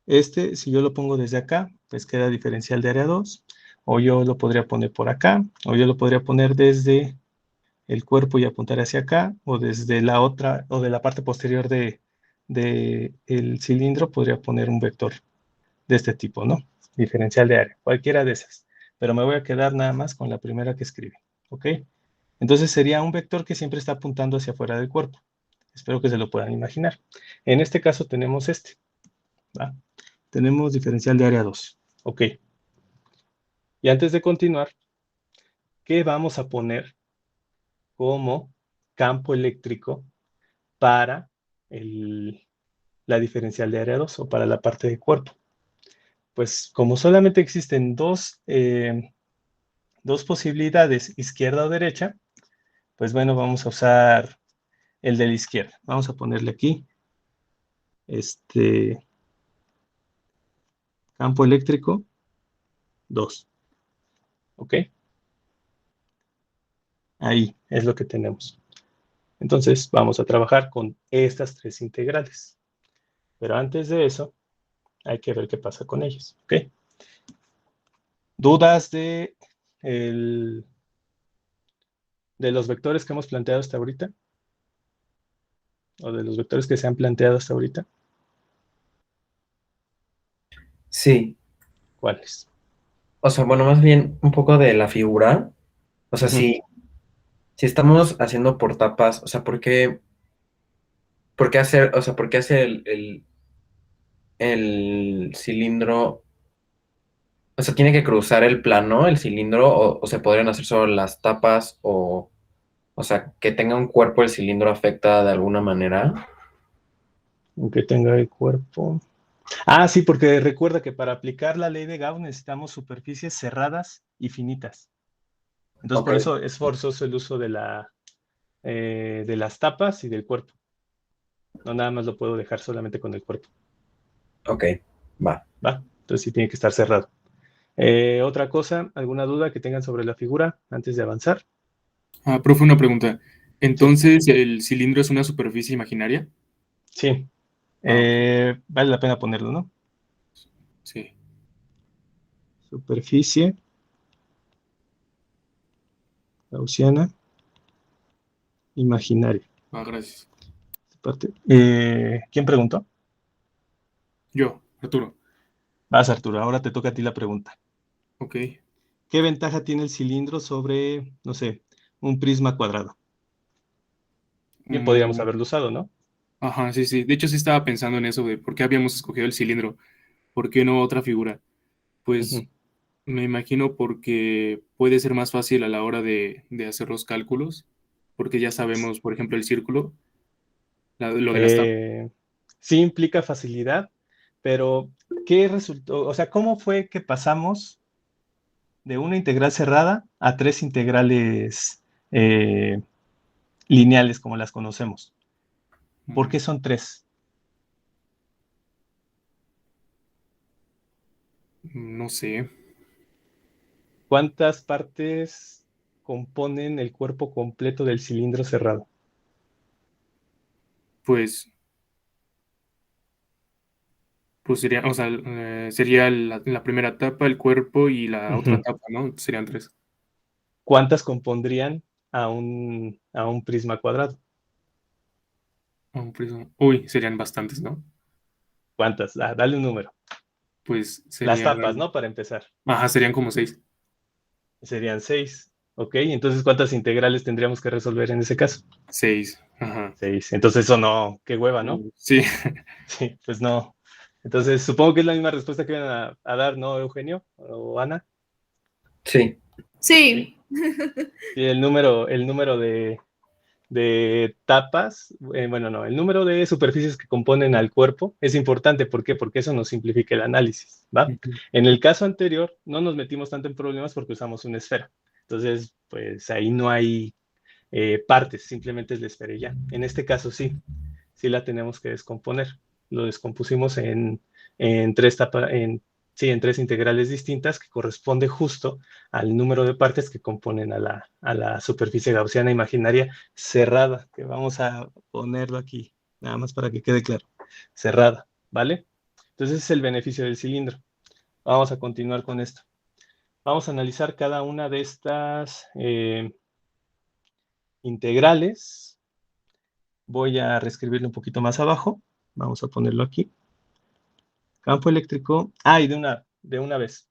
Si yo lo pongo desde acá, pues queda diferencial de área 2. O yo lo podría poner por acá. O yo lo podría poner desde el cuerpo y apuntar hacia acá. O desde la otra, o de la parte posterior del cilindro, podría poner un vector de este tipo, ¿no? Diferencial de área, cualquiera de esas. Pero me voy a quedar nada más con la primera que escribí, ¿ok? Entonces sería un vector que siempre está apuntando hacia afuera del cuerpo. Espero que se lo puedan imaginar. En este caso tenemos este, ¿va? Tenemos diferencial de área 2, ¿ok? Y antes de continuar, ¿qué vamos a poner como campo eléctrico para la diferencial de área 2 o para la parte del cuerpo? Pues como solamente existen dos posibilidades, izquierda o derecha, pues bueno, vamos a usar el de la izquierda. Vamos a ponerle aquí campo eléctrico 2. ¿Ok? Ahí es lo que tenemos. Entonces, vamos a trabajar con estas 3 integrales. Pero antes de eso, hay que ver qué pasa con ellos. ¿Ok? ¿Dudas de los vectores que hemos planteado hasta ahorita? ¿O de los vectores que se han planteado hasta ahorita? Sí. ¿Cuáles? O sea, bueno, más bien un poco de la figura. O sea, Ujú. si estamos haciendo por tapas, o sea, ¿por qué hacer, o sea, por qué hacer el cilindro? O sea, ¿tiene que cruzar el plano, el cilindro, o se podrían hacer solo las tapas, o sea, que tenga un cuerpo el cilindro afecta de alguna manera? Aunque tenga el cuerpo. Ah, sí, porque recuerda que para aplicar la ley de Gauss necesitamos superficies cerradas y finitas. Entonces, por Ok. eso es forzoso el uso de las tapas y del cuerpo. No nada más lo puedo dejar solamente con el cuerpo. Ok, va. ¿Va? Entonces sí tiene que estar cerrado. Otra cosa, ¿alguna duda que tengan sobre la figura antes de avanzar? Profe, una pregunta. Entonces, ¿el cilindro es una superficie imaginaria? Sí. Ok. Vale la pena ponerlo, ¿no? Sí. Superficie gaussiana imaginaria. Gracias. ¿Quién preguntó? Yo, Arturo. Vas, Arturo, ahora te toca a ti la pregunta. Ok. ¿Qué ventaja tiene el cilindro sobre, no sé, un prisma cuadrado? Bien, podríamos Mm, haberlo usado, ¿no? ajá, sí, sí. De hecho, sí estaba pensando en eso de por qué habíamos escogido el cilindro. ¿Por qué no otra figura? Ujú. Pues me imagino porque puede ser más fácil a la hora de hacer los cálculos, porque ya sabemos, por ejemplo, el círculo, lo de las tapas. Sí implica facilidad, pero ¿qué resultó? O sea, ¿cómo fue que pasamos de una integral cerrada a 3 integrales lineales como las conocemos? ¿Por qué son 3? No sé. ¿Cuántas partes componen el cuerpo completo del cilindro cerrado? Pues, pues sería, o sea, sería la primera tapa, el cuerpo y la otra Ujú. tapa, ¿no? Serían 3. ¿Cuántas compondrían a un prisma cuadrado? Un prisma. Uy, serían bastantes, ¿no? ¿Cuántas? Dale un número. Pues Las tapas, serían, ¿no? Para empezar. ajá, serían como 6. Serían 6. ¿Ok? Entonces, ¿cuántas integrales tendríamos que resolver en ese caso? 6, ajá. 6. Entonces, eso no, qué hueva, ¿no? Sí, Sí, pues no. Entonces, supongo que es la misma respuesta que iban a dar, ¿no, Eugenio o Ana? Sí. Sí. Sí, el número de tapas, bueno, no, el número de superficies que componen al cuerpo es importante. ¿Por qué? Porque eso nos simplifica el análisis, ¿va? ujú, En el caso anterior, no nos metimos tanto en problemas porque usamos una esfera. Entonces, pues ahí no hay partes, simplemente es la esfera y ya. En este caso sí la tenemos que descomponer. Lo descompusimos en 3 en 3 integrales distintas que corresponde justo al número de partes que componen a la superficie gaussiana imaginaria cerrada, que vamos a ponerlo aquí, nada más para que quede claro, cerrada, ¿vale? Entonces ese es el beneficio del cilindro. Vamos a continuar con esto. Vamos a analizar cada una de estas integrales. Voy a reescribirlo un poquito más abajo. Vamos a ponerlo aquí. Campo eléctrico. Y de una vez.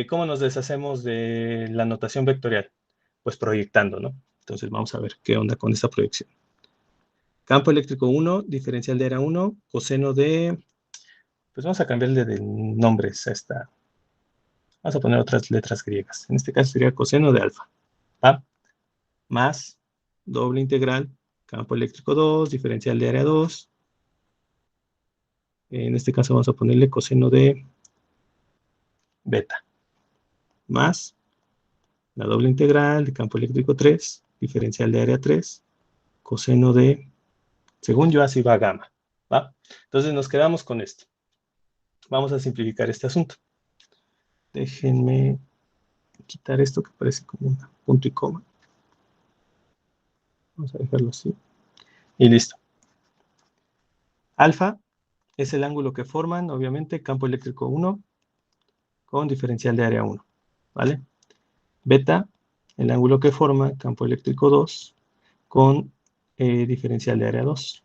¿Cómo nos deshacemos de la notación vectorial? Pues proyectando, ¿no? Entonces vamos a ver qué onda con esta proyección. Campo eléctrico 1, diferencial de área 1, coseno de... Pues vamos a cambiarle de nombres a esta. Vamos a poner otras letras griegas. En este caso sería coseno de alfa. ¿Va? Más doble integral, campo eléctrico 2, diferencial de área 2. En este caso vamos a ponerle coseno de beta. Más la doble integral de campo eléctrico 3, diferencial de área 3, coseno de, según yo así va gamma, ¿va? Entonces nos quedamos con esto. Vamos a simplificar este asunto. Déjenme quitar esto que parece como un punto y coma. Vamos a dejarlo así. Y listo. Alfa es el ángulo que forman, obviamente, campo eléctrico 1 con diferencial de área 1, ¿vale? Beta, el ángulo que forma campo eléctrico 2 con diferencial de área 2.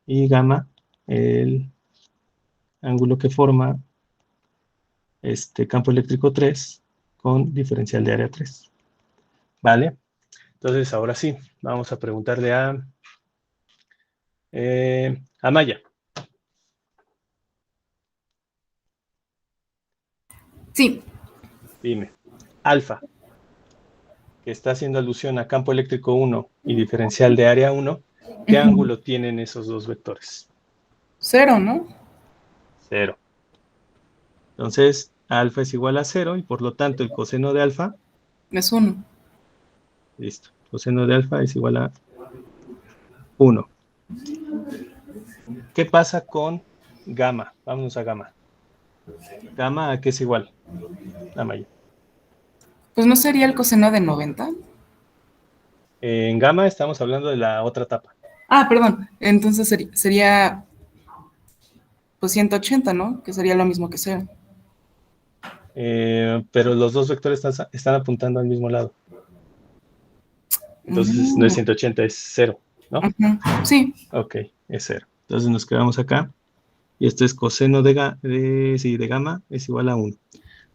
Y gamma, el ángulo que forma campo eléctrico 3 con diferencial de área 3. ¿Vale? Entonces, ahora sí, vamos a preguntarle a Maya. Sí. Dime, alfa, que está haciendo alusión a campo eléctrico 1 y diferencial de área 1, ¿qué ángulo tienen esos dos vectores? 0, ¿no? 0. Entonces, alfa es igual a 0 y por lo tanto el coseno de alfa es 1. Listo. Coseno de alfa es igual a 1. ¿Qué pasa con gamma? Vámonos a gamma. ¿Gamma a qué es igual? La Maya. Pues no sería el coseno de 90. En gamma estamos hablando de la otra etapa. Ah, perdón. Entonces sería pues 180, ¿no? Que sería lo mismo que 0. Pero los dos vectores están apuntando al mismo lado. Entonces no es 180, es 0, ¿no? Sí. Ok, es 0. Entonces nos quedamos acá. Y esto es coseno de gamma es igual a 1.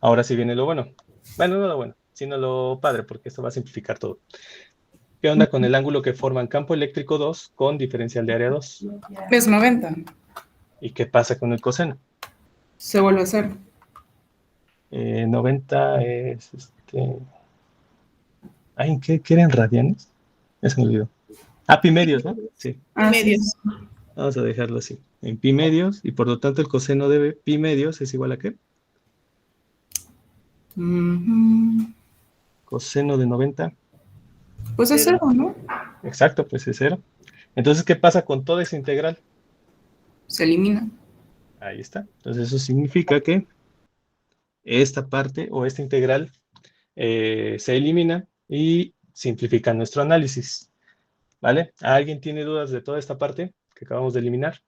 Ahora sí viene lo bueno. Bueno, no lo bueno, sino lo padre, porque esto va a simplificar todo. ¿Qué onda con el ángulo que forman campo eléctrico 2 con diferencial de área 2? Es 90. ¿Y qué pasa con el coseno? Se vuelve a 0. 90 es Ay, ¿en qué eran radianes? Ya se me olvidó. Pi medios, ¿no? Sí. Medios. Vamos a dejarlo así. En pi medios, y por lo tanto el coseno de pi medios es igual a ¿qué? Coseno de 90. Pues es 0, ¿no? Exacto, pues es 0. Entonces, ¿qué pasa con toda esa integral? Se elimina. Ahí está. Entonces, eso significa que esta parte o esta integral se elimina y simplifica nuestro análisis. ¿Vale? ¿Alguien tiene dudas de toda esta parte que acabamos de eliminar?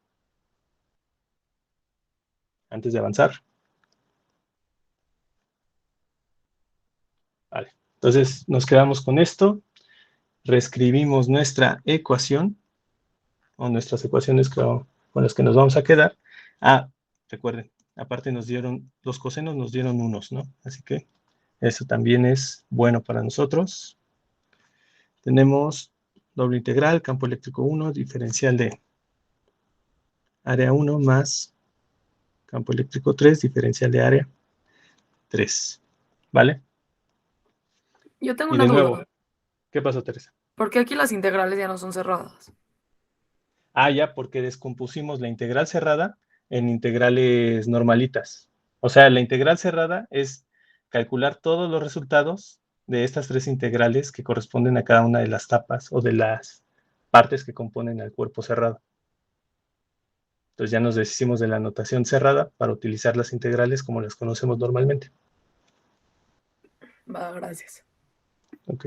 Antes de avanzar. Vale. Entonces, nos quedamos con esto. Reescribimos nuestra ecuación o nuestras ecuaciones con las que nos vamos a quedar. Recuerden, aparte nos dieron, los cosenos nos dieron unos, ¿no? Así que eso también es bueno para nosotros. Tenemos doble integral, campo eléctrico 1, diferencial de área 1 más campo eléctrico 3, diferencial de área 3. ¿Vale? Yo tengo Y una de nuevo, duda. ¿qué pasó, Teresa? ¿Por qué aquí las integrales ya no son cerradas? Ya, porque descompusimos la integral cerrada en integrales normalitas. O sea, la integral cerrada es calcular todos los resultados de estas tres integrales que corresponden a cada una de las tapas o de las partes que componen el cuerpo cerrado. Entonces ya nos deshicimos de la notación cerrada para utilizar las integrales como las conocemos normalmente. Va, gracias. Ok.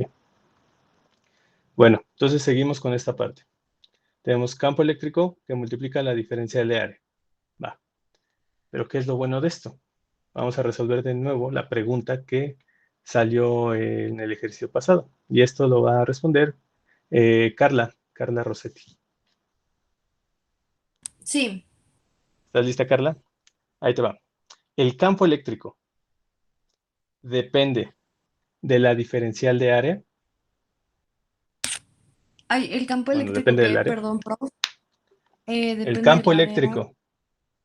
Bueno, entonces seguimos con esta parte. Tenemos campo eléctrico que multiplica la diferencial de área. Va. Pero ¿qué es lo bueno de esto? Vamos a resolver de nuevo la pregunta que salió en el ejercicio pasado. Y esto lo va a responder Carla Rossetti. Sí. ¿Estás lista, Carla? Ahí te va. El campo eléctrico depende de la diferencial de área. Ay, el campo Bueno, eléctrico depende del que, área. perdón, prof. El Depende campo del área. eléctrico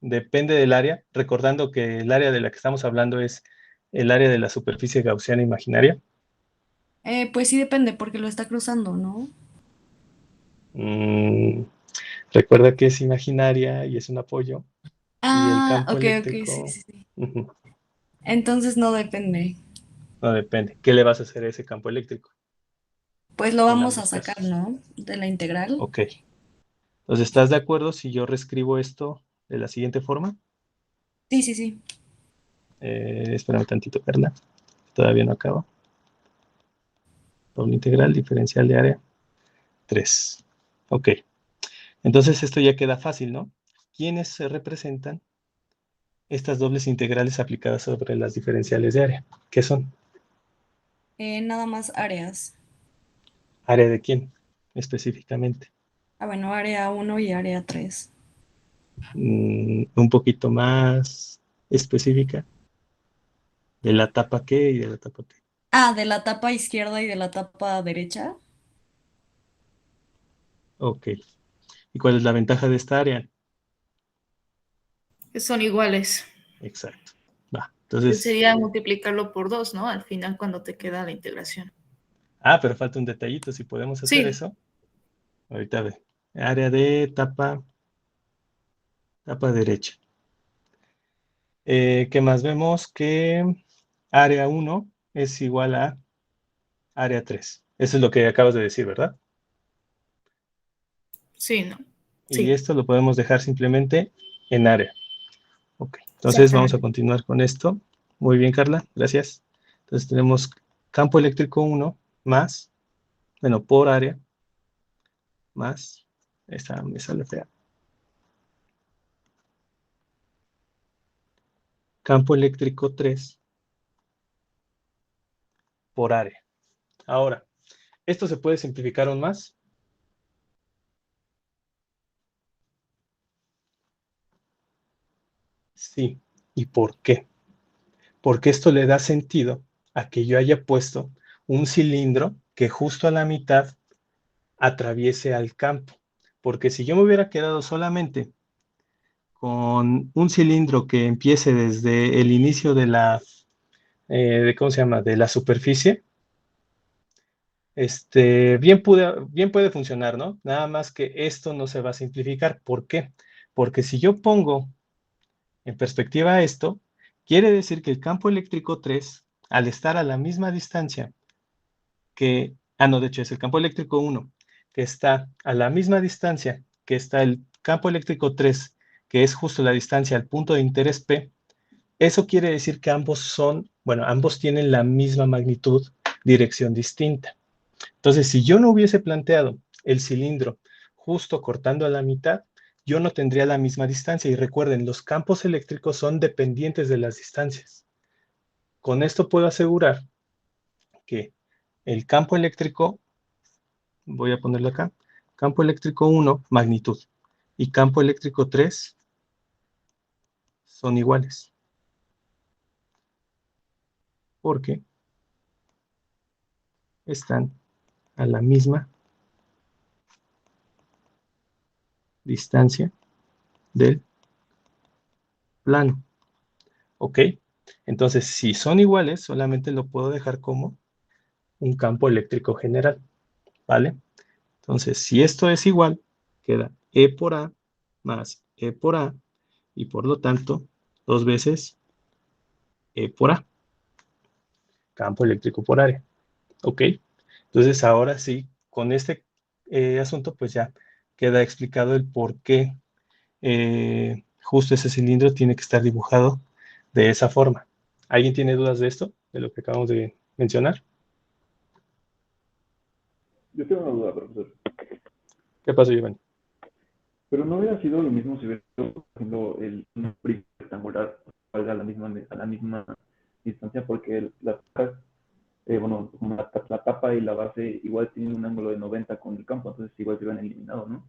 depende del área, recordando que el área de la que estamos hablando es el área de la superficie gaussiana imaginaria. Pues sí depende, porque lo está cruzando, ¿no? Recuerda que es imaginaria y es un apoyo. Y el campo Ok, eléctrico. sí. Entonces no depende. No depende. ¿Qué le vas a hacer a ese campo eléctrico? Pues lo En vamos a ambos sacar, casos. ¿no? De la integral. Ok. Entonces, ¿estás de acuerdo si yo reescribo esto de la siguiente forma? Sí. Espérame tantito, Carla. todavía no acaba. Doble integral diferencial de área 3. Ok. Entonces esto ya queda fácil, ¿no? ¿Quiénes se representan estas dobles integrales aplicadas sobre las diferenciales de área? ¿Qué son? Nada más áreas. ¿Área de quién específicamente? Bueno, área 1 y área 3. Un poquito más específica. ¿De la tapa qué y de la tapa qué? De la tapa izquierda y de la tapa derecha. Ok. ¿Y cuál es la ventaja de esta área? Que son iguales. Exacto. Va. Entonces, Sería multiplicarlo por 2, ¿no? Al final cuando te queda la integración. pero falta un detallito. Si podemos hacer Sí. eso. Ahorita ve. Área de tapa derecha. ¿Qué más vemos? Que área 1 es igual a área 3. Eso es lo que acabas de decir, ¿verdad? Sí, ¿no? Y Sí. esto lo podemos dejar simplemente en área. Ok, entonces vamos a continuar con esto. Muy bien, Carla, gracias. Entonces tenemos campo eléctrico 1 más, bueno, por área, más, esta me sale fea. Campo eléctrico 3 por área. Ahora, ¿esto se puede simplificar aún más? Sí. ¿Y por qué? Porque esto le da sentido a que yo haya puesto un cilindro que justo a la mitad atraviese al campo. Porque si yo me hubiera quedado solamente con un cilindro que empiece desde el inicio de la, ¿cómo se llama? De la superficie, bien puede funcionar, ¿no? Nada más que esto no se va a simplificar. ¿Por qué? Porque si yo pongo en perspectiva esto, quiere decir que el campo eléctrico 3, al estar a la misma distancia que, no, de hecho es el campo eléctrico 1, que está a la misma distancia que está el campo eléctrico 3, que es justo la distancia al punto de interés P, eso quiere decir que ambos tienen la misma magnitud, dirección distinta. Entonces, si yo no hubiese planteado el cilindro justo cortando a la mitad, yo no tendría la misma distancia. Y recuerden, los campos eléctricos son dependientes de las distancias. Con esto puedo asegurar que el campo eléctrico, voy a ponerlo acá, campo eléctrico 1, magnitud, y campo eléctrico 3 son iguales. Porque están a la misma distancia del plano. ¿Ok? Entonces, si son iguales, solamente lo puedo dejar como un campo eléctrico general. ¿Vale? Entonces, si esto es igual, queda E por A más E por A, y por lo tanto, 2 veces E por A. Campo eléctrico por área. ¿Ok? Entonces, ahora sí, con este asunto, pues ya queda explicado el por qué justo ese cilindro tiene que estar dibujado de esa forma. ¿Alguien tiene dudas de esto, de lo que acabamos de mencionar? Yo tengo una duda, profesor. ¿Qué pasó, Giovanni? Pero no hubiera sido lo mismo si hubiera estado haciendo un prisma rectangular a la misma distancia, porque las cajas, como la tapa y la base igual tienen un ángulo de 90 con el campo, entonces igual se hubieran eliminado, ¿no?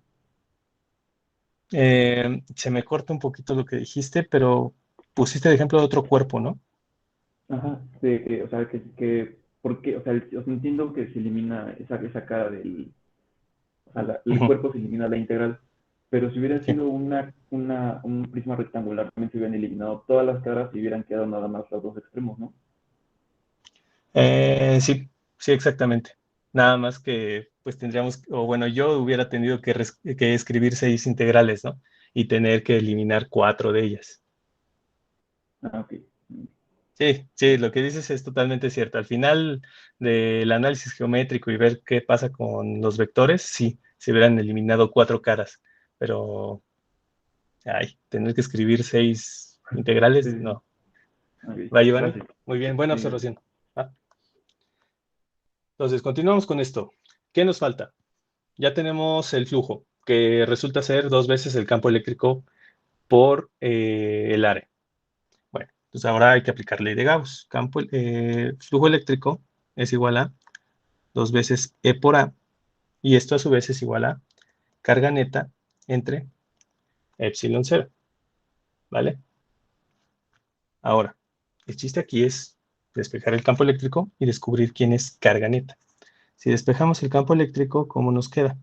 Se me corta un poquito lo que dijiste, pero pusiste de ejemplo de otro cuerpo, ¿no? Ajá, o sea, ¿por qué? O sea, entiendo que se elimina esa cara del, o sea, el cuerpo se elimina la integral, pero si hubiera sido un prisma rectangular, también se hubieran eliminado todas las caras y hubieran quedado nada más los dos extremos, ¿no? Sí, exactamente. Nada más que, pues tendríamos, o bueno, yo hubiera tenido que escribir 6 integrales, ¿no? Y tener que eliminar 4 de ellas. Ok. Sí, lo que dices es totalmente cierto. Al final del análisis geométrico y ver qué pasa con los vectores, sí, se hubieran eliminado 4 caras, pero, tener que escribir 6 integrales, no. Okay. Va, Giovanni. Gracias. Muy bien, buena Sí, observación. Entonces, continuamos con esto. ¿Qué nos falta? Ya tenemos el flujo, que resulta ser 2 veces el campo eléctrico por el área. Bueno, entonces ahora hay que aplicar ley de Gauss. Flujo eléctrico es igual a 2 veces E por A, y esto a su vez es igual a carga neta entre epsilon 0, ¿vale? Ahora, el chiste aquí es despejar el campo eléctrico y descubrir quién es carga neta. Si despejamos el campo eléctrico, ¿cómo nos queda?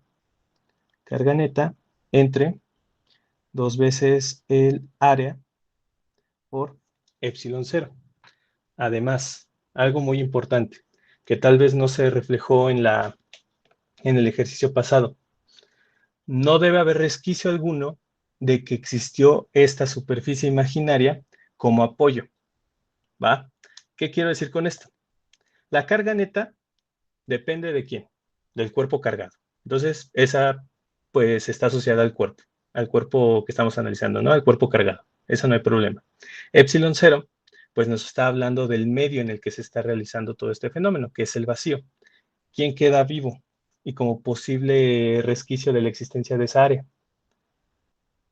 Carga neta entre 2 veces el área por epsilon 0. Además, algo muy importante, que tal vez no se reflejó en el ejercicio pasado. No debe haber resquicio alguno de que existió esta superficie imaginaria como apoyo, ¿va? ¿Qué quiero decir con esto? La carga neta depende de quién, del cuerpo cargado. Entonces, esa pues está asociada al cuerpo que estamos analizando, ¿no? Al cuerpo cargado. Eso no hay problema. Epsilon 0, pues nos está hablando del medio en el que se está realizando todo este fenómeno, que es el vacío. ¿Quién queda vivo? Y como posible resquicio de la existencia de esa área.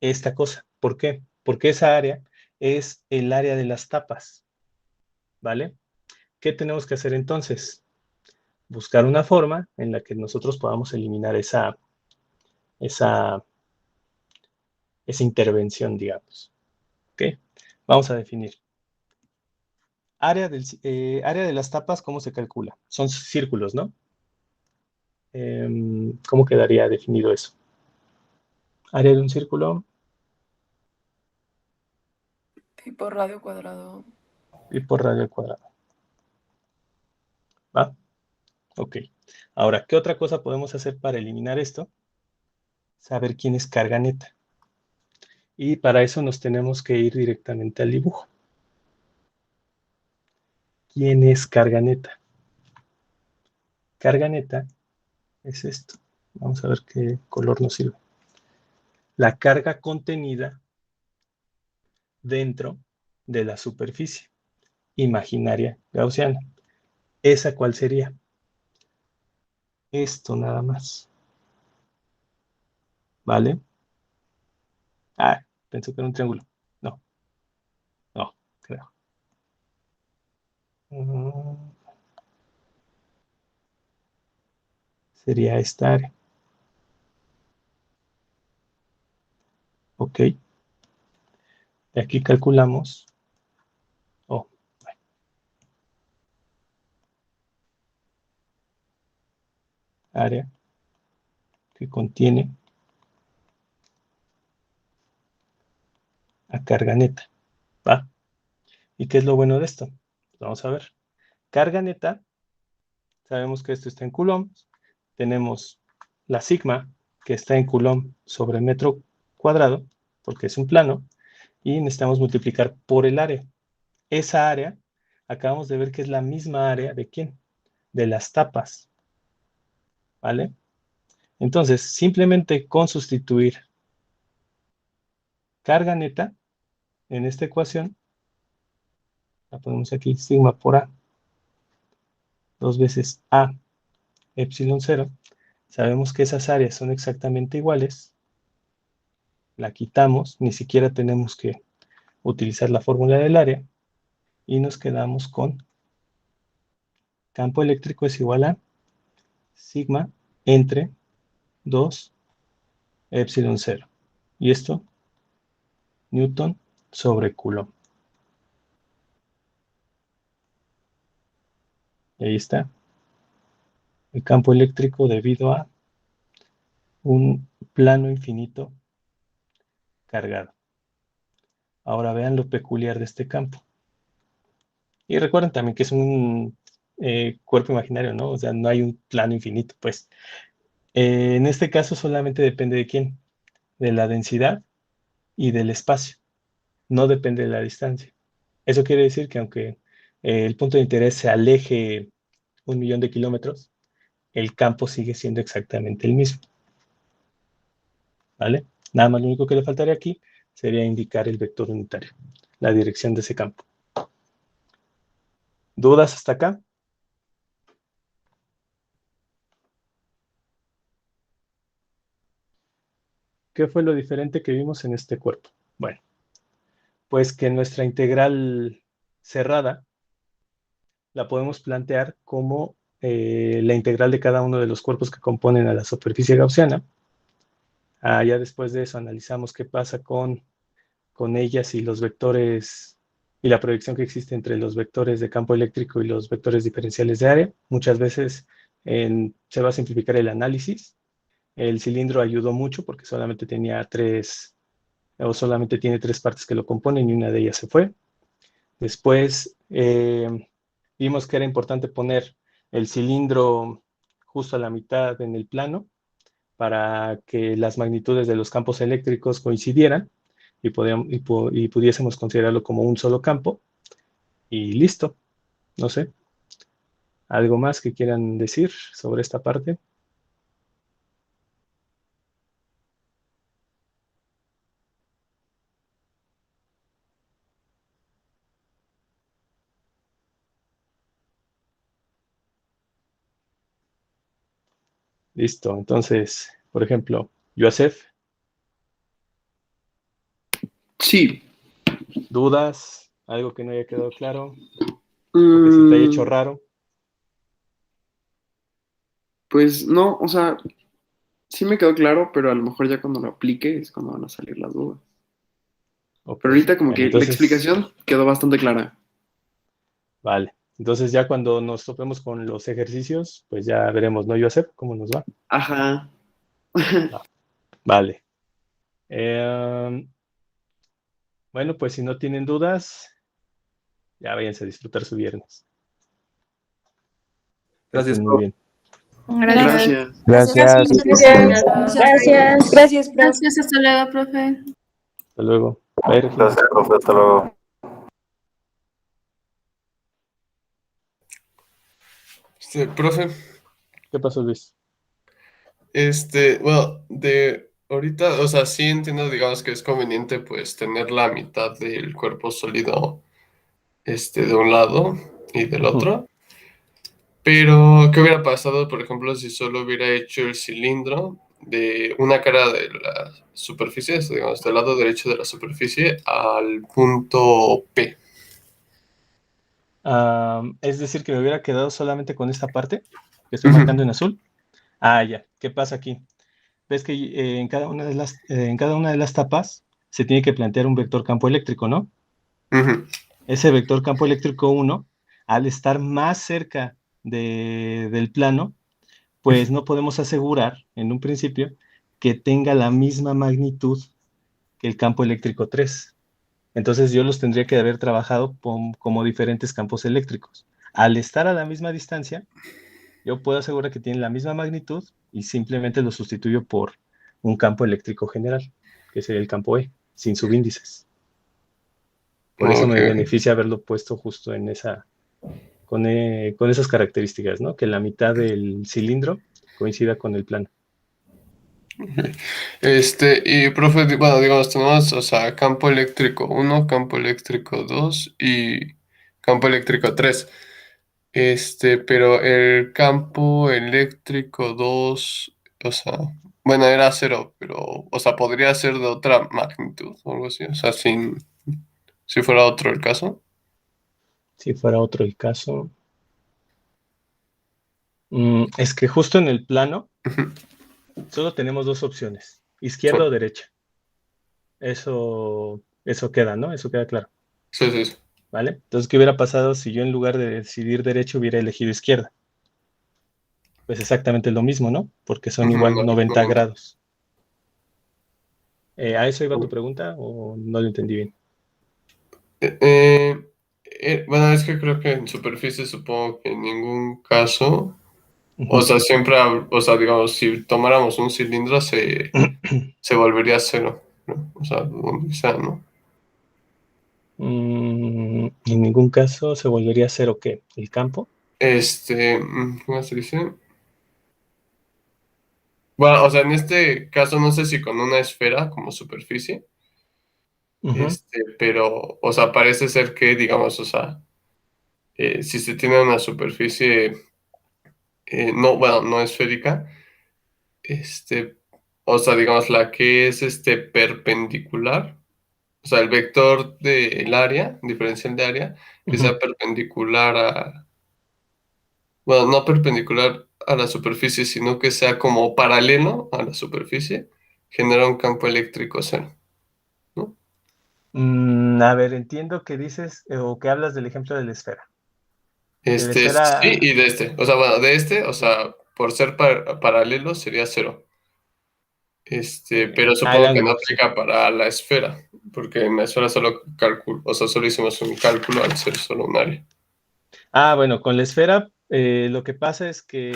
Esta cosa. ¿Por qué? Porque esa área es el área de las tapas. ¿Vale? ¿Qué tenemos que hacer entonces? Buscar una forma en la que nosotros podamos eliminar esa intervención, digamos. ¿Ok? Vamos a definir. Área de las tapas, ¿cómo se calcula? Son círculos, ¿no? ¿Cómo quedaría definido eso? Área de un círculo. Pi por radio cuadrado. Pi por radio al cuadrado. ¿Va? Ok. Ahora, ¿qué otra cosa podemos hacer para eliminar esto? Saber quién es carga neta. Y para eso nos tenemos que ir directamente al dibujo. ¿Quién es carga neta? Carga neta es esto. Vamos a ver qué color nos sirve. La carga contenida dentro de la superficie imaginaria gaussiana. ¿Esa cuál sería? Esto nada más. ¿Vale? Ah, pensé que era un triángulo. No. No, creo. Sería esta área. Ok. De aquí calculamos. Oh, bueno. Área que contiene a carga neta. ¿Va? ¿Y qué es lo bueno de esto? Vamos a ver. Carga neta, sabemos que esto está en coulombs. Tenemos la sigma, que está en coulomb sobre metro cuadrado, porque es un plano, y necesitamos multiplicar por el área. Esa área, acabamos de ver que es la misma área de ¿quién? De las tapas. ¿Vale? Entonces, simplemente con sustituir carga neta en esta ecuación, la ponemos aquí, sigma por A, 2 veces A, epsilon 0, sabemos que esas áreas son exactamente iguales, la quitamos, ni siquiera tenemos que utilizar la fórmula del área, y nos quedamos con campo eléctrico es igual a sigma entre 2 epsilon 0. Y esto, Newton sobre Coulomb. Y ahí está. El campo eléctrico debido a un plano infinito cargado. Ahora vean lo peculiar de este campo. Y recuerden también que es un cuerpo imaginario, ¿no? O sea, no hay un plano infinito, pues. En este caso solamente depende de quién, de la densidad y del espacio. No depende de la distancia. Eso quiere decir que aunque el punto de interés se aleje 1.000.000 de kilómetros, el campo sigue siendo exactamente el mismo. ¿Vale? Nada más lo único que le faltaría aquí sería indicar el vector unitario, la dirección de ese campo. ¿Dudas hasta acá? ¿qué fue lo diferente que vimos en este cuerpo? Bueno, pues que nuestra integral cerrada la podemos plantear como la integral de cada uno de los cuerpos que componen a la superficie gaussiana. Ya después de eso analizamos qué pasa con ellas y los vectores y la proyección que existe entre los vectores de campo eléctrico y los vectores diferenciales de área. Muchas veces se va a simplificar el análisis. El cilindro ayudó mucho porque solamente tiene tres partes que lo componen y una de ellas se fue. Después vimos que era importante poner el cilindro justo a la mitad en el plano para que las magnitudes de los campos eléctricos coincidieran y pudiésemos considerarlo como un solo campo. Y listo. No sé. ¿Algo más que quieran decir sobre esta parte? Listo. Entonces, por ejemplo, Yosef. Sí. ¿Dudas? ¿Algo que no haya quedado claro? ¿O que se te haya hecho raro? Pues no, o sea, sí me quedó claro, pero a lo mejor ya cuando lo aplique es cuando van a salir las dudas. Okay. Pero ahorita como Bueno, que entonces, la explicación quedó bastante clara. Vale. Entonces ya cuando nos topemos con los ejercicios, pues ya veremos, ¿no, Yosef? ¿Cómo nos va? Ajá. Vale. Bueno, pues si no tienen dudas, ya váyanse a disfrutar su viernes. Gracias, muy bien. Gracias. Gracias. Gracias, profe. Gracias, hasta luego, profe. Hasta luego. Bye, Regina. Gracias, profe. Hasta luego. Profe, ¿Qué pasó, Luis? bueno, de ahorita, o sea, sí entiendo, digamos, que es conveniente, pues, tener la mitad del cuerpo sólido, de un lado y del otro. Pero, ¿qué hubiera pasado, por ejemplo, si solo hubiera hecho el cilindro de una cara de la superficie, digamos, del lado derecho de la superficie al punto P? Es decir, que me hubiera quedado solamente con esta parte que estoy marcando en azul. Ya. ¿Qué pasa aquí? Ves que en cada una de las tapas se tiene que plantear un vector campo eléctrico, ¿no? Ese vector campo eléctrico 1, al estar más cerca del plano, pues no podemos asegurar en un principio que tenga la misma magnitud que el campo eléctrico 3. Entonces yo los tendría que haber trabajado como diferentes campos eléctricos. Al estar a la misma distancia, yo puedo asegurar que tienen la misma magnitud y simplemente lo sustituyo por un campo eléctrico general, que sería el campo E, sin subíndices. Por eso me beneficia haberlo puesto justo en con esas características, ¿no? Que la mitad del cilindro coincida con el plano. Y profe, bueno, digamos, tenemos, o sea, campo eléctrico 1, campo eléctrico 2 y campo eléctrico 3. Pero el campo eléctrico 2, o sea, bueno, era 0, pero, o sea, podría ser de otra magnitud o algo así, o sea, si fuera otro el caso. Si fuera otro el caso. Es que justo en el plano solo tenemos dos opciones, izquierda o derecha. Eso queda, ¿no? Eso queda claro. Sí. ¿Vale? Entonces, ¿qué hubiera pasado si yo en lugar de decidir derecha hubiera elegido izquierda? Pues exactamente lo mismo, ¿no? Porque son igual 90 grados. ¿A eso iba tu pregunta o no lo entendí bien? Bueno, es que creo que en superficie supongo que en ningún caso, o sea, siempre, o sea, digamos, si tomáramos un cilindro se volvería cero, ¿no? O sea, donde sea, ¿no? En ningún caso se volvería cero, ¿qué? ¿El campo? ¿Cómo se dice? Bueno, o sea, en este caso no sé si con una esfera como superficie, pero, o sea, parece ser que, digamos, o sea, si se tiene una superficie, no esférica, o sea, digamos, la que es perpendicular, o sea, el vector del área, diferencial de área, que sea perpendicular a, bueno, no perpendicular a la superficie, sino que sea como paralelo a la superficie, genera un campo eléctrico cero, ¿no? A ver, entiendo que dices o que hablas del ejemplo de la esfera. De la Sí, esfera, y de este. O sea, bueno, de este, o sea, por ser paralelo sería cero. Pero el supongo que no ángulo, sí. aplica para la esfera, porque en la esfera solo cálculo, o sea, solo hicimos un cálculo al ser solo un área. Bueno, con la esfera lo que pasa es que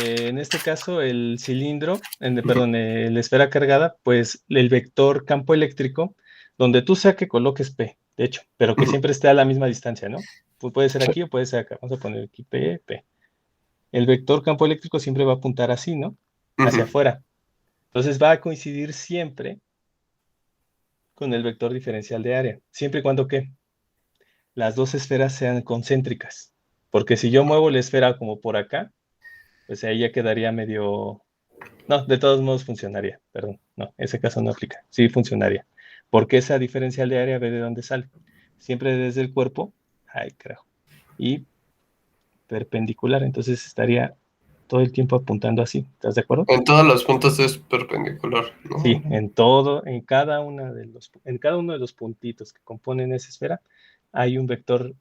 en este caso el cilindro, perdón, la esfera cargada, pues el vector campo eléctrico, donde tú sea que coloques P, de hecho, pero que siempre esté a la misma distancia, ¿no? Puede ser aquí o puede ser acá. Vamos a poner aquí P, P. El vector campo eléctrico siempre va a apuntar así, ¿no? Hacia afuera. Entonces va a coincidir siempre con el vector diferencial de área, siempre y cuando ¿qué? Las dos esferas sean concéntricas. Porque si yo muevo la esfera como por acá, pues ahí ya quedaría medio... No, de todos modos funcionaría, perdón. No, ese caso no aplica. Sí funcionaría. Porque esa diferencial de área ve de dónde sale. Siempre desde el cuerpo, ay, carajo. Y perpendicular, entonces estaría todo el tiempo apuntando así. ¿Estás de acuerdo? En todos los puntos es perpendicular, ¿no? Sí, en todo, en cada uno de los puntitos que componen esa esfera, hay un vector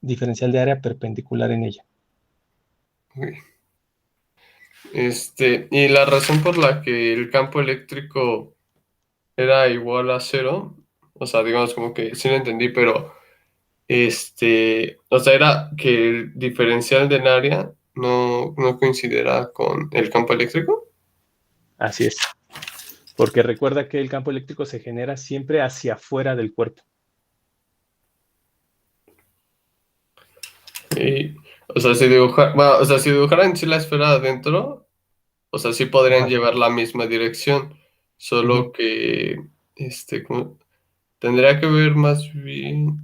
diferencial de área perpendicular en ella. Ok. Y la razón por la que el campo eléctrico era igual a cero, o sea, digamos como que sí lo entendí, pero o sea, era que el diferencial del área no coincidirá con el campo eléctrico. Así es. Porque recuerda que el campo eléctrico se genera siempre hacia afuera del cuerpo. O sea, si dibujaran en sí la esfera adentro, o sea, sí podrían llevar la misma dirección, solo que, tendría que ver más bien,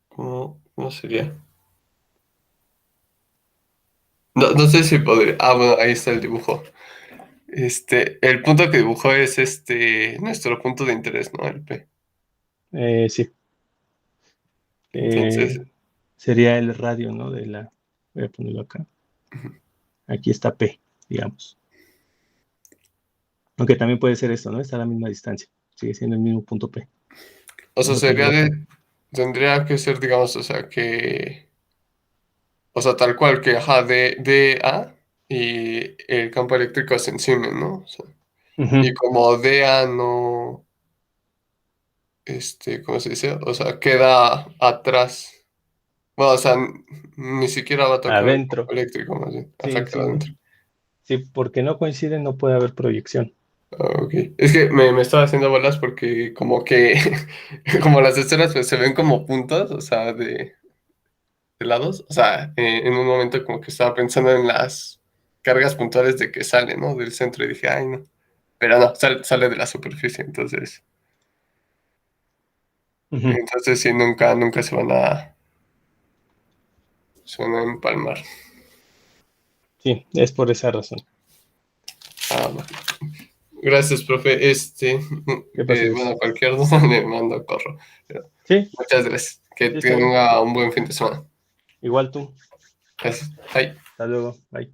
¿cómo sería? No sé si podría, bueno, ahí está el dibujo. El punto que dibujó es nuestro punto de interés, ¿no? El P. Sí. Entonces, sería el radio, ¿no? Voy a ponerlo acá. Aquí está P, digamos. Aunque también puede ser esto, ¿no? Está a la misma distancia. Sigue siendo el mismo punto P. o sea, tendría que ser, digamos, o sea, tal cual que, de A y el campo eléctrico es encima, ¿no? O sea, y como DA no, ¿cómo se dice? O sea, queda atrás. Bueno, o sea, ni siquiera va a tocar el Adentro. campo eléctrico, más bien. Sí, Ajá, queda adentro. Sí, porque no coinciden, no puede haber proyección. Ok. Es que me estaba haciendo bolas porque como que, como las esferas pues, se ven como puntos, o sea, de lados. O sea, en un momento como que estaba pensando en las cargas puntuales de que sale, ¿no? Del centro y dije, ay, no. Pero no, sale de la superficie, entonces. Entonces sí, nunca se van a empalmar. Sí, es por esa razón. Bueno. Gracias, profe. Bueno, cualquier duda le mando corro. Sí. Muchas gracias. Que Sí, tenga un buen fin de semana. Igual tú. Gracias. Bye. Hasta luego. Bye.